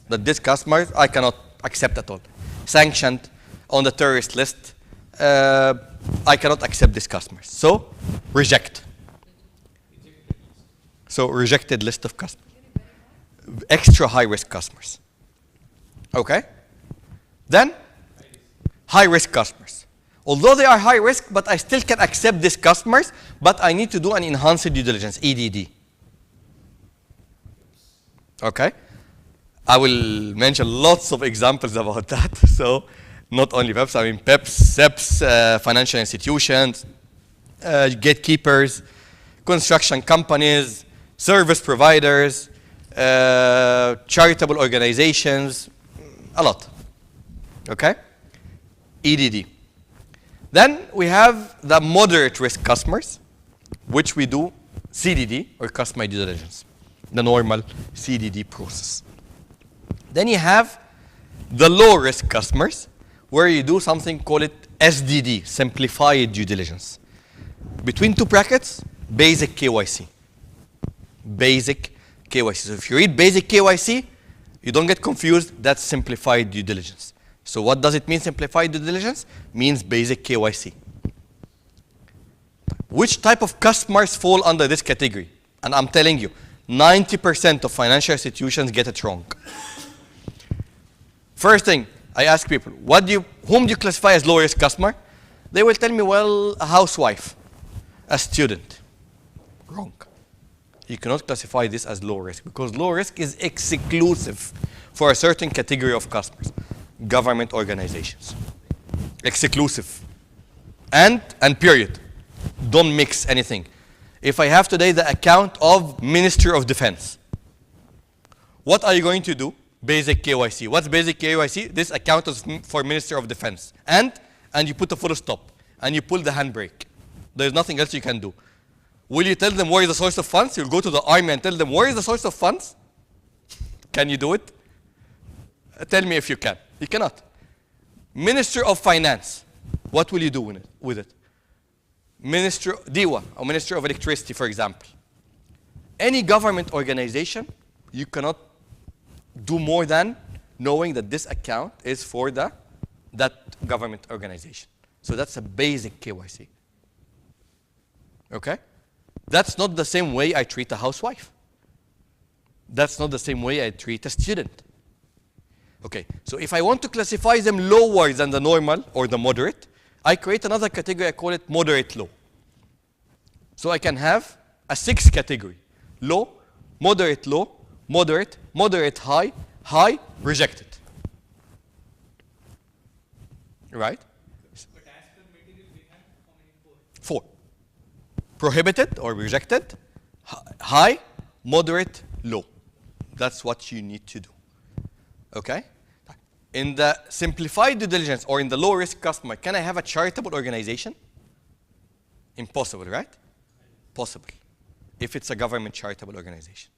That these customers I cannot accept at all. Sanctioned on the terrorist list. I cannot accept these customers. So reject. So rejected list of customers. Extra high risk customers. Okay? Then high risk customers. Although they are high risk, but I still can accept these customers, but I need to do an enhanced due diligence, EDD. Okay? I will mention lots of examples about that. So not only PEPs, I mean PEPs, SEPs, financial institutions, gatekeepers, construction companies, service providers, charitable organizations, a lot. Okay? EDD. Then we have the moderate risk customers, which we do CDD, or customer due diligence, the normal CDD process. Then you have the low risk customers, where you do something, call it SDD, simplified due diligence. Between 2 brackets, basic KYC. Basic KYC. So if you read basic KYC, you don't get confused, that's simplified due diligence. So what does it mean, simplified due diligence? Means basic KYC. Which type of customers fall under this category? And I'm telling you, 90% of financial institutions get it wrong. First thing, I ask people, whom do you classify as low risk customer? They will tell me, well, a housewife, a student. Wrong. You cannot classify this as low risk because low risk is exclusive for a certain category of customers. Government organizations. Exclusive. And period. Don't mix anything. If I have today the account of Ministry of Defense, what are you going to do? Basic KYC. What's basic KYC? This account is for Ministry of Defense. And you put a full stop. And you pull the handbrake. There's nothing else you can do. Will you tell them where is the source of funds? You'll go to the army and tell them where is the source of funds? Can you do it? Tell me if you can. You cannot. Minister of Finance. What will you do with it? Minister DIWA, or Minister of Electricity, for example. Any government organization, you cannot do more than knowing that this account is for that government organization. So that's a basic KYC. Okay? That's not the same way I treat a housewife. That's not the same way I treat a student. Okay, so if I want to classify them lower than the normal or the moderate, I create another category, I call it moderate low. So I can have a 6 category. Low, moderate low, moderate, moderate high, high, rejected. Right? But as per material, we have how many? 4. Prohibited or rejected, high, moderate, low. That's what you need to do. Okay? In the simplified due diligence or in the low risk customer, can I have a charitable organization? Impossible, right? Possible. If it's a government charitable organization.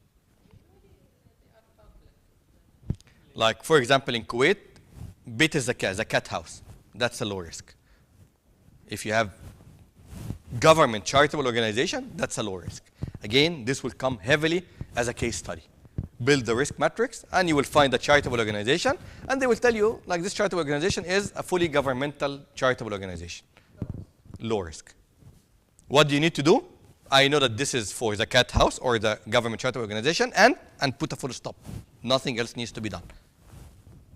Like, for example, in Kuwait, Beit Zakah, Zakat house. That's a low risk. If you have government charitable organization, that's a low risk. Again, this will come heavily as a case study. Build the risk matrix, and you will find a charitable organization, and they will tell you, like, this charitable organization is a fully governmental charitable organization. Low risk. What do you need to do? I know that this is for the cat house or the government charitable organization, and put a full stop. Nothing else needs to be done.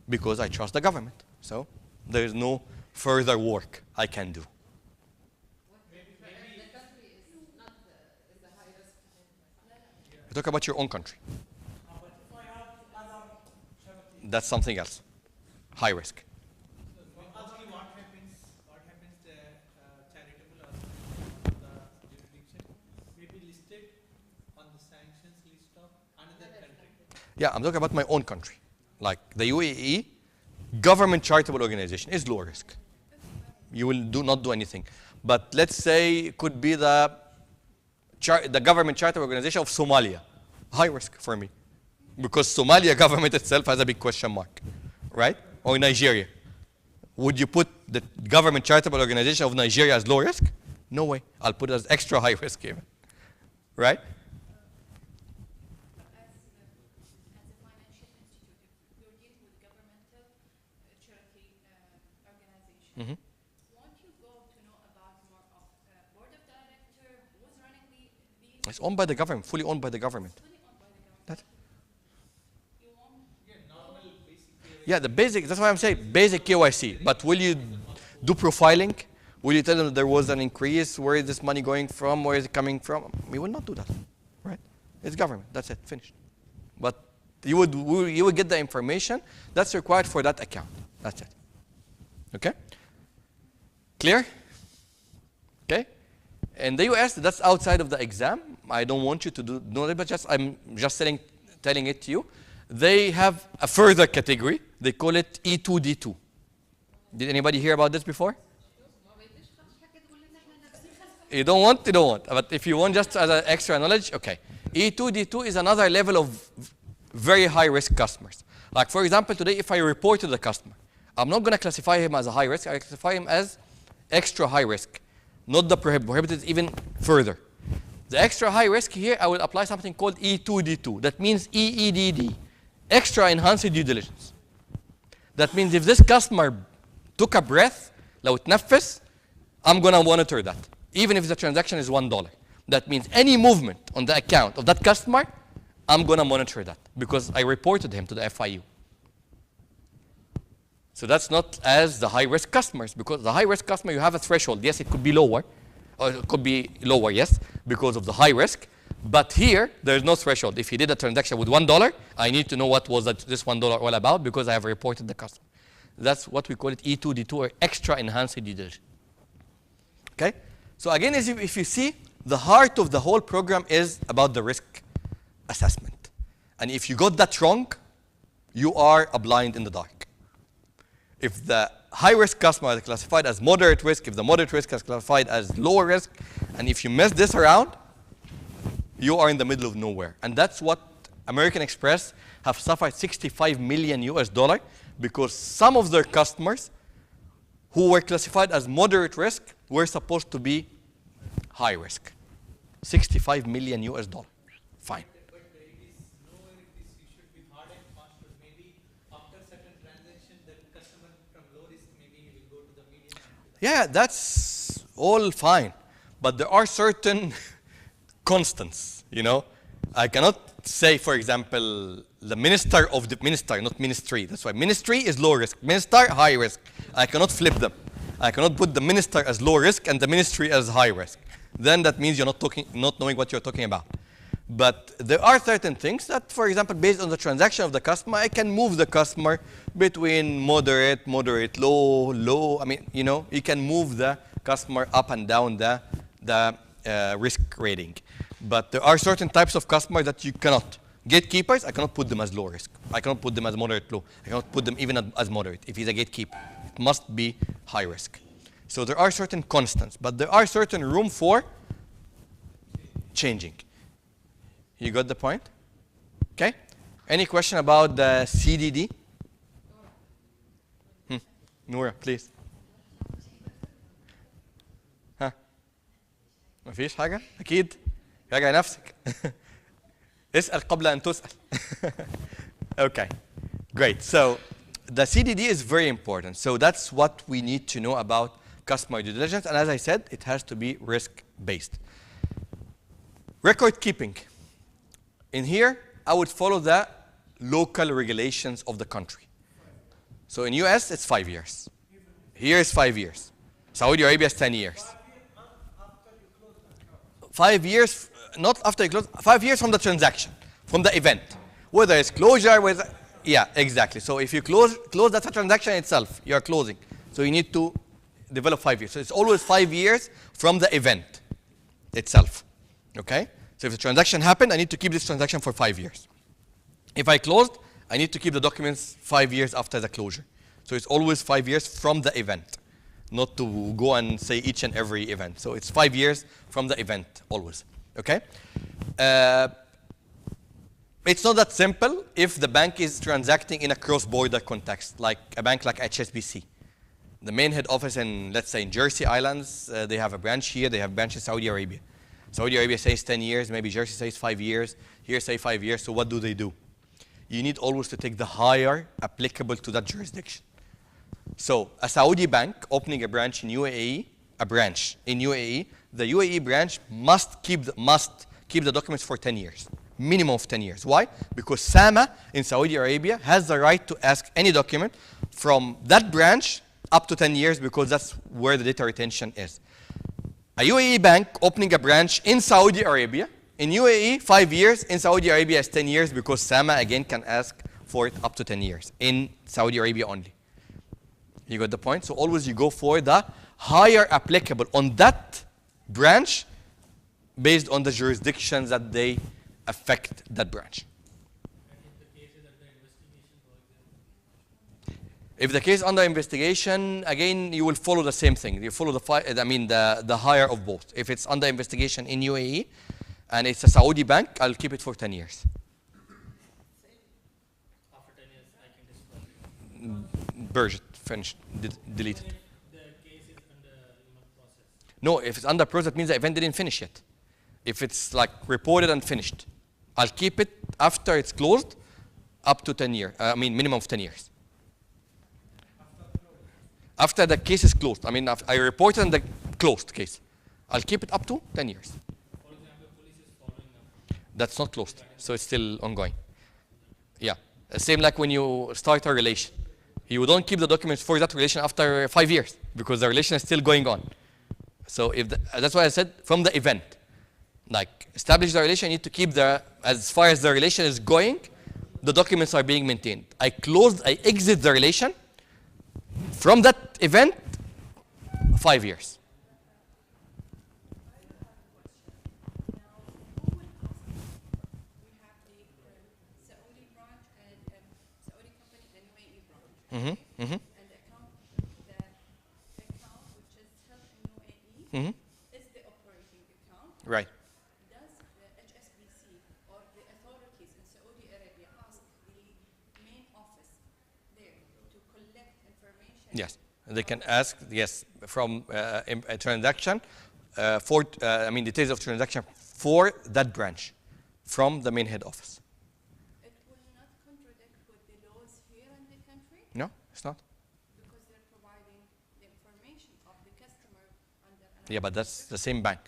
Because I trust the government. So there is no further work I can do. The country is not the high risk. You talk about your own country. That's something else. High risk. Actually, what happens the charitable or the jurisdiction may be listed on the sanctions list of another country. Yeah, I'm talking about my own country. Like the UAE, government charitable organization is low risk. You will not do anything. But let's say it could be the government charitable organization of Somalia. High risk for me. Because Somalia government itself has a big question mark, right? Or Nigeria. Would you put the government charitable organization of Nigeria as low risk? No way. I'll put it as extra high risk even, right? As a financial institute, if you're dealing with governmental charity organization, won't you go to know about more of board of director, who's running these? It's owned by the government, fully owned by the government. Fully owned by the government. That- You won't. Normal basic. Yeah, the basic, that's why I'm saying basic KYC. But will you do profiling? Will you tell them that there was an increase? Where is this money going from? Where is it coming from? We will not do that, right? It's government. That's it. Finished. But you would get the information that's required for that account. That's it. Okay? Clear? Okay? In the US, that's outside of the exam. I don't want you to know that, but I'm just telling it to you. They have a further category. They call it E2D2. Did anybody hear about this before? You don't want? You don't want. But if you want just as an extra knowledge, okay. E2D2 is another level of very high risk customers. Like, for example, today if I report to the customer, I'm not going to classify him as a high risk. I classify him as extra high risk, not the prohibited. Prohibited is even further. The extra high risk here, I will apply something called E2D2. That means EEDD, extra enhanced due diligence. That means if this customer took a breath, لو اتنفس, I'm going to monitor that, even if the transaction is $1. That means any movement on the account of that customer, I'm going to monitor that because I reported him to the FIU. So that's not as the high-risk customers, because the high-risk customer, you have a threshold. Yes, it could be lower, or it could be lower, yes, because of the high risk. But here, there's no threshold. If he did a transaction with $1, I need to know what was this $1 all about because I have reported the customer. That's what we call it E2D2, or extra enhanced due diligence. Okay? So again, if you see, the heart of the whole program is about the risk assessment. And if you got that wrong, you are a blind in the dark. If the high-risk customer is classified as moderate risk, if the moderate risk is classified as lower risk, and if you mess this around, you are in the middle of nowhere. And that's what American Express have suffered $65 million because some of their customers who were classified as moderate risk were supposed to be high risk. $65 million. Fine. But it is nowhere it is, you should be hard and fast to Yeah, that's all fine. But there are certain constants, you know. I cannot say, for example, the minister of the minister, not ministry. That's why ministry is low risk, minister high risk. I cannot flip them. I cannot put the minister as low risk and the ministry as high risk. Then that means you're not knowing what you're talking about. But there are certain things that, for example, based on the transaction of the customer, I can move the customer between moderate, low. I mean, you know, you can move the customer up and down the risk rating. But there are certain types of customers that you cannot. Gatekeepers, I cannot put them as low risk. I cannot put them as moderate low. I cannot put them even as moderate. If he's a gatekeeper, it must be high risk. So there are certain constants, but there are certain room for changing. You got the point? Okay. Any question about the CDD? Noura, please. ها مفيش حاجة؟ أكيد. راجع نفسك. اسأل قبل أن تسأل. Okay. Great. So the CDD is very important. So that's what we need to know about customer due diligence. And as I said, it has to be risk-based. Record keeping. In here, I would follow the local regulations of the country. So in US, it's 5 years. Here is 5 years. Saudi Arabia is 10 years. 5 years, not after you close, 5 years from the transaction, from the event. Whether it's closure, whether, yeah, exactly. So if you close that's a transaction itself, you are closing. So you need to develop 5 years. So it's always 5 years from the event itself, okay? So if the transaction happened, I need to keep this transaction for 5 years. If I closed, I need to keep the documents 5 years after the closure. So it's always 5 years from the event, not to go and say each and every event. So it's 5 years from the event, always, okay? It's not that simple if the bank is transacting in a cross-border context, like a bank like HSBC. The main head office in, let's say, in Jersey Islands, they have a branch here, they have a branch in Saudi Arabia. Saudi Arabia says 10 years, maybe Jersey says 5 years, here say 5 years, so what do? You need always to take the higher applicable to that jurisdiction. So a Saudi bank opening a branch in UAE, the UAE branch must keep the documents for 10 years, minimum of 10 years. Why? Because SAMA in Saudi Arabia has the right to ask any document from that branch up to 10 years because that's where the data retention is. A UAE bank opening a branch in Saudi Arabia, in UAE, 5 years, in Saudi Arabia is 10 years because SAMA again can ask for it up to 10 years, in Saudi Arabia only. You got the point? So always you go for the higher applicable on that branch based on the jurisdictions that they affect that branch. If the case is under investigation, again, you will follow the same thing. You follow the higher of both. If it's under investigation in UAE and it's a Saudi bank, I'll keep it for 10 years. After 10 years, I can disqualify. Purge it, finish, delete it. If the case is under process. No, if it's under process, that means the event didn't finish yet. If it's like reported and finished, I'll keep it after it's closed up to 10 years. Minimum of 10 years. After the case is closed, I reported on the closed case, I'll keep it up to 10 years. For example, police is following up. That's not closed, so it's still ongoing. Yeah, same like when you start a relation. You don't keep the documents for that relation after 5 years because the relation is still going on. So that's why I said from the event, like establish the relation, you need to keep as far as the relation is going, the documents are being maintained. I exit the relation. From that event, 5 years. Saudi branch and Saudi company and UAE branch. And the account which is held in UAE is the operating account. Right. Does the HSBC or the authorities in Saudi Arabia ask the main office there to collect information? Yes, they can ask, yes, from a transaction, details of transaction for that branch from the main head office. It will not contradict with the laws here in the country No, it's not. because they're providing the information of the Yeah, but that's the same bank.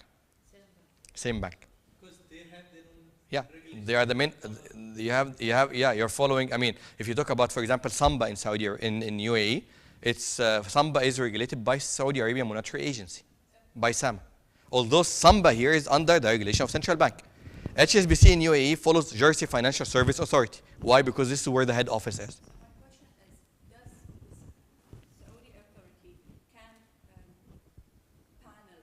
Same bank. Because they have their own Yeah, regulation. they are the main. Yeah, you're following. I mean, if you talk about, for example, Samba in Saudi or in UAE, it's Samba is regulated by Saudi Arabia Monetary Agency, by SAMA. Although Samba here is under the regulation of central bank. HSBC in UAE follows Jersey Financial Service Authority. Why? Because this is where the head office is. My question is, does this Saudi authority can panel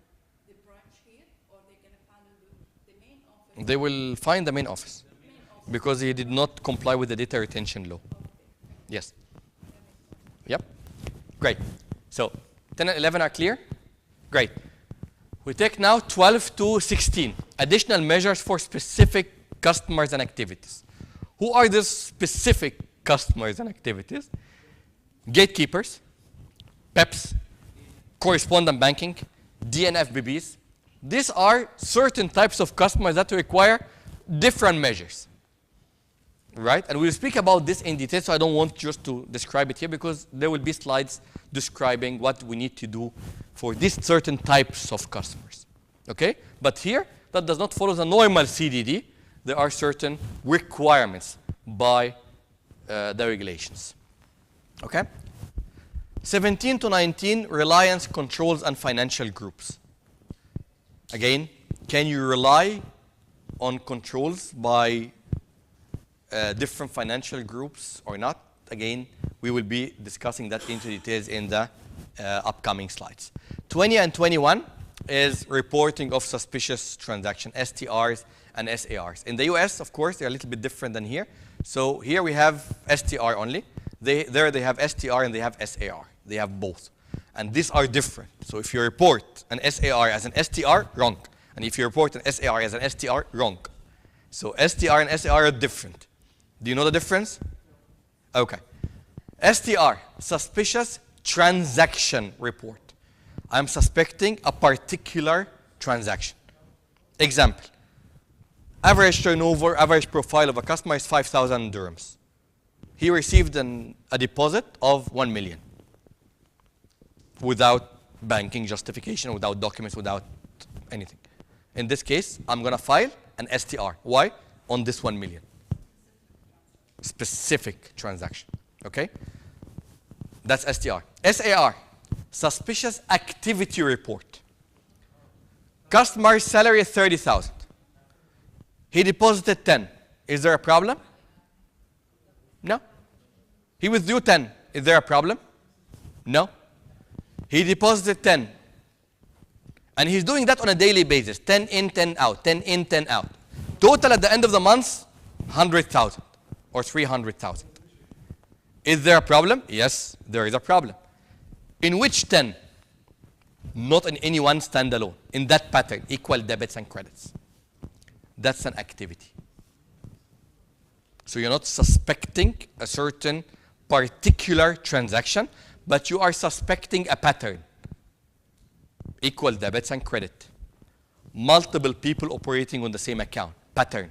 the branch here, or they're going to panel the main office? They will find the main office because he did not comply with the data retention law. Yes. Yep. Great. So 10 and 11 are clear? Great. We take now 12 to 16, additional measures for specific customers and activities. Who are these specific customers and activities? Gatekeepers, PEPs, correspondent banking, DNFBBs. These are certain types of customers that require different measures, right? And we'll speak about this in detail, so I don't want just to describe it here because there will be slides describing what we need to do for these certain types of customers, okay? But here, that does not follow the normal CDD. There are certain requirements by the regulations, okay? 17 to 19, reliance, controls, and financial groups. Again, can you rely on controls by different financial groups or not? Again, we will be discussing that into details in the upcoming slides. 20 and 21 is reporting of suspicious transactions, STRs and SARs. In the US, of course, they're a little bit different than here. So here we have STR only. There they have STR and they have SAR. They have both. And these are different. So if you report an SAR as an STR, wrong. And if you report an SAR as an STR, wrong. So STR and SAR are different. Do you know the difference? Okay. STR, suspicious transaction report. I'm suspecting a particular transaction. Example. Average turnover, average profile of a customer is 5,000 dirhams. He received a deposit of 1 million without banking justification, without documents, without anything. In this case, I'm going to file an STR. Why? On this 1 million. Specific transaction. Okay? That's STR. SAR, suspicious activity report. Customer's salary is 30,000. He deposited 10. Is there a problem? No. He withdrew 10. Is there a problem? No. He deposited 10. And he's doing that on a daily basis. 10 in, 10 out. 10 in, 10 out. Total at the end of the month, 100,000 or 300,000. Is there a problem? Yes, there is a problem. In which 10? Not in any one standalone. In that pattern, equal debits and credits. That's an activity. So you're not suspecting a certain particular transaction, but you are suspecting a pattern. Equal debits and credit. Multiple people operating on the same account. Pattern.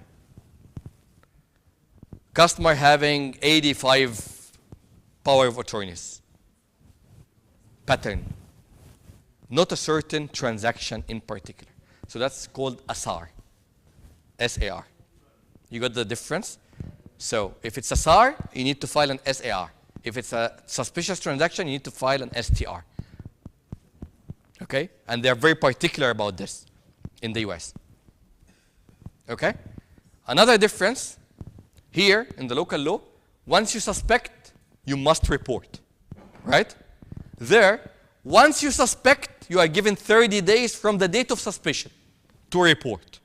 Customer having 85 power of attorneys. Pattern. Not a certain transaction in particular. So that's called a SAR. SAR. You got the difference? So if it's a SAR, you need to file an SAR. If it's a suspicious transaction, you need to file an STR. Okay? And they're very particular about this in the US. Okay? Another difference, here in the local law, once you suspect, you must report. Right? There, once you suspect, you are given 30 days from the date of suspicion to report.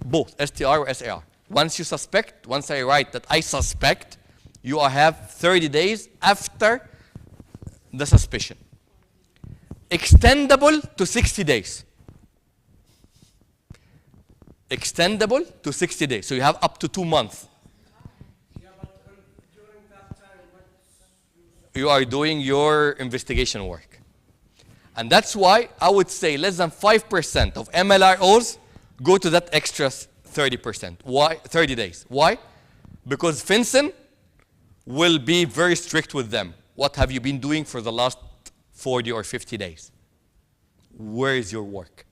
Both STR or SAR. Once you suspect, once I write that I suspect, you have 30 days after the suspicion. Extendable to 60 days. Extendable to 60 days. So you have up to 2 months. Yeah, but during that time, what You are doing your investigation work. And that's why I would say less than 5% of MLROs go to that extra 30%. Why? 30 days. Why? Because FinCEN will be very strict with them. What have you been doing for the last 40 or 50 days. Where is your work?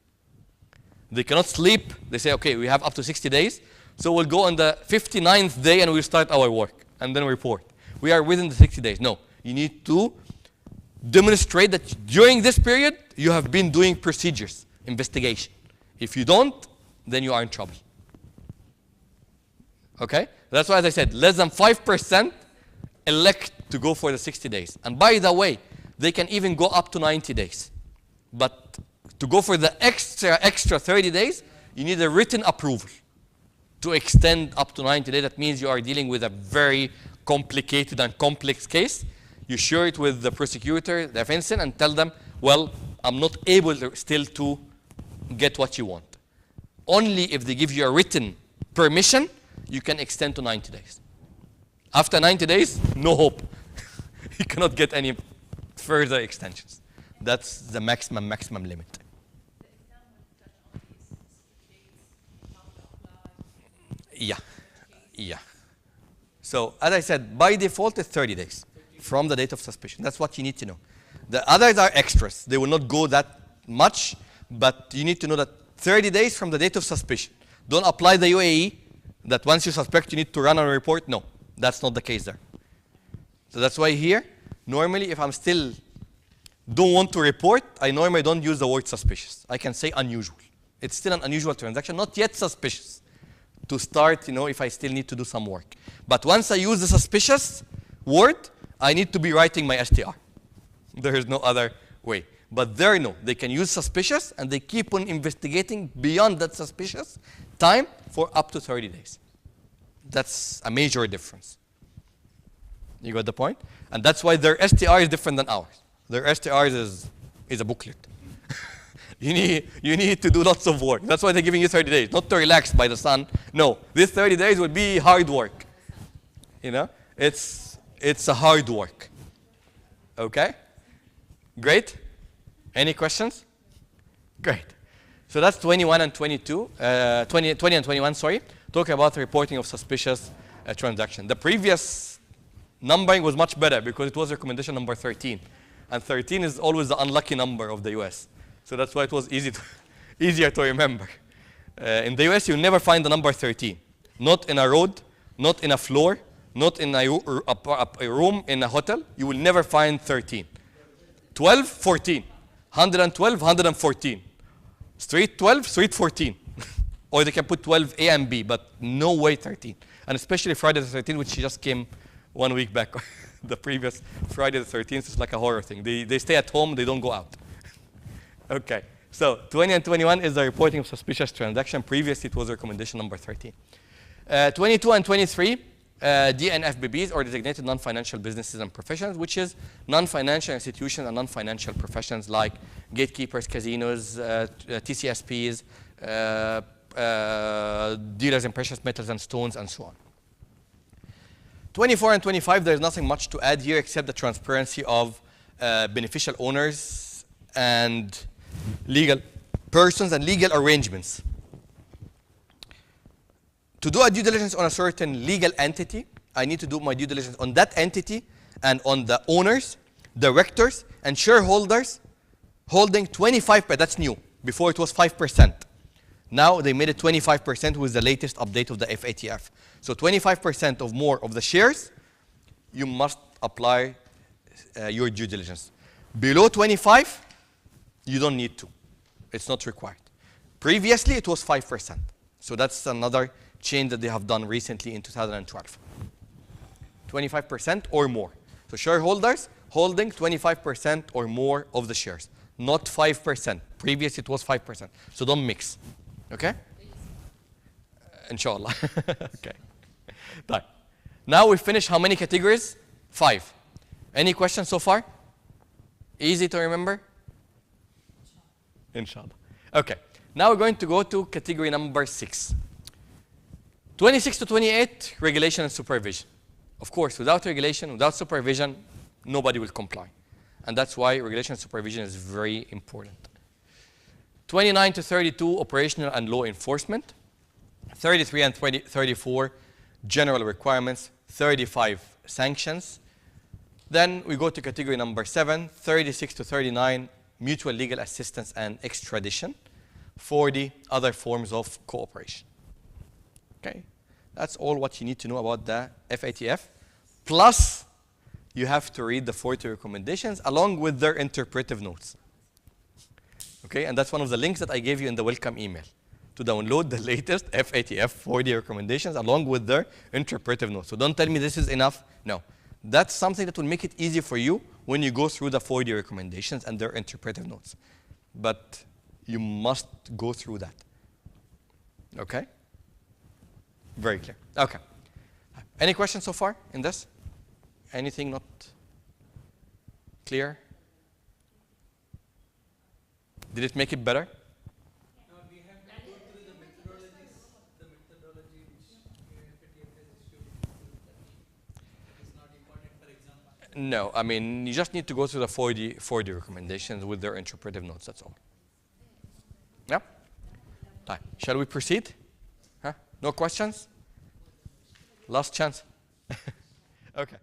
They cannot sleep. They say, okay, we have up to 60 days, so we'll go on the 59th day and we'll start our work and then report. We are within the 60 days. No, you need to demonstrate that during this period you have been doing procedures, investigation. If you don't, then you are in trouble. Okay? That's why, as I said, less than 5% elect to go for the 60 days. And by the way, they can even go up to 90 days. But to go for the extra 30 days, you need a written approval to extend up to 90 days. That means you are dealing with a very complicated and complex case. You share it with the prosecutor, the defense, and tell them, well, I'm not able still to get what you want. Only if they give you a written permission, you can extend to 90 days. After 90 days, no hope. You cannot get any further extensions. That's the maximum limit. The exam will touch on these dates, how to apply. Yeah. Yeah. So, as I said, by default, it's 30 days from the date of suspicion. That's what you need to know. The others are extras. They will not go that much, but you need to know that 30 days from the date of suspicion. Don't apply the UAE that once you suspect, you need to run a report. No, that's not the case there. So that's why here, normally, if I'm still don't want to report, I normally don't use the word suspicious. I can say unusual. It's still an unusual transaction, not yet suspicious. To start, if I still need to do some work. But once I use the suspicious word, I need to be writing my STR. There is no other way. But there, no. They can use suspicious, and they keep on investigating beyond that suspicious time for up to 30 days. That's a major difference. You got the point? And that's why their STR is different than ours. Their STR is a booklet. You need to do lots of work. That's why they're giving you 30 days, not to relax by the sun. No, this 30 days would be hard work. It's a hard work. Okay? Great. Any questions? Great. So that's 21 and 22, 20 and 21, sorry. Talk about reporting of suspicious transaction. The previous numbering was much better because it was recommendation number 13. And 13 is always the unlucky number of the US. So that's why it was easier to remember. In the US, you'll never find the number 13. Not in a road, not in a floor, not in a room in a hotel. You will never find 13. 12, 14. 112, 114. Street 12, street 14. Or they can put 12 A and B, but no way 13. And especially Friday the 13th, which just came 1 week back. The previous Friday the 13th is like a horror thing. They stay at home, they don't go out. Okay, so 20 and 21 is the reporting of suspicious transaction. Previously, it was recommendation number 13. 22 and 23, DNFBBs, or designated non-financial businesses and professions, which is non-financial institutions and non-financial professions like gatekeepers, casinos, TCSPs, dealers in precious metals and stones, and so on. 24 and 25, there's nothing much to add here except the transparency of beneficial owners and legal persons and legal arrangements. To do a due diligence on a certain legal entity, I need to do my due diligence on that entity and on the owners, directors, and shareholders holding 25%. That's new. Before it was 5%. Now they made it 25% with the latest update of the F Atf. So 25% of more of the shares, you must apply your due diligence. Below 25, you don't need to. It's not required. Previously, it was 5%. So that's another change that they have done recently in 2012. 25% or more. So shareholders holding 25% or more of the shares, not 5%. Previously, it was 5%. So don't mix. Okay? Inshallah. Okay. Done. Now we finish how many categories? 5. Any questions so far? Easy to remember? Inshallah. Okay. Now we're going to go to category number 6. 26 to 28, regulation and supervision. Of course, without regulation, without supervision, nobody will comply. And that's why regulation and supervision is very important. 29 to 32, operational and law enforcement. 33 and 34, general requirements. 35, sanctions. Then we go to category number 7, 36 to 39, mutual legal assistance and extradition. 40, other forms of cooperation. Okay, that's all what you need to know about the F Atf. Plus, you have to read the 40 recommendations along with their interpretive notes. Okay, and that's one of the links that I gave you in the welcome email to download the latest F Atf 40 recommendations along with their interpretive notes. So don't tell me this is enough. No, that's something that will make it easy for you when you go through the 40 recommendations and their interpretive notes. But you must go through that. Okay? Very clear. Okay. Any questions so far in this? Anything not clear? Did it make it better? No, we have to go through the methodology which FATF has issued. That is not important for example. No, I mean, you just need to go through the 40 recommendations with their interpretive notes, that's all. Yeah? Right. Shall we proceed? Huh? No questions? Last chance? Okay.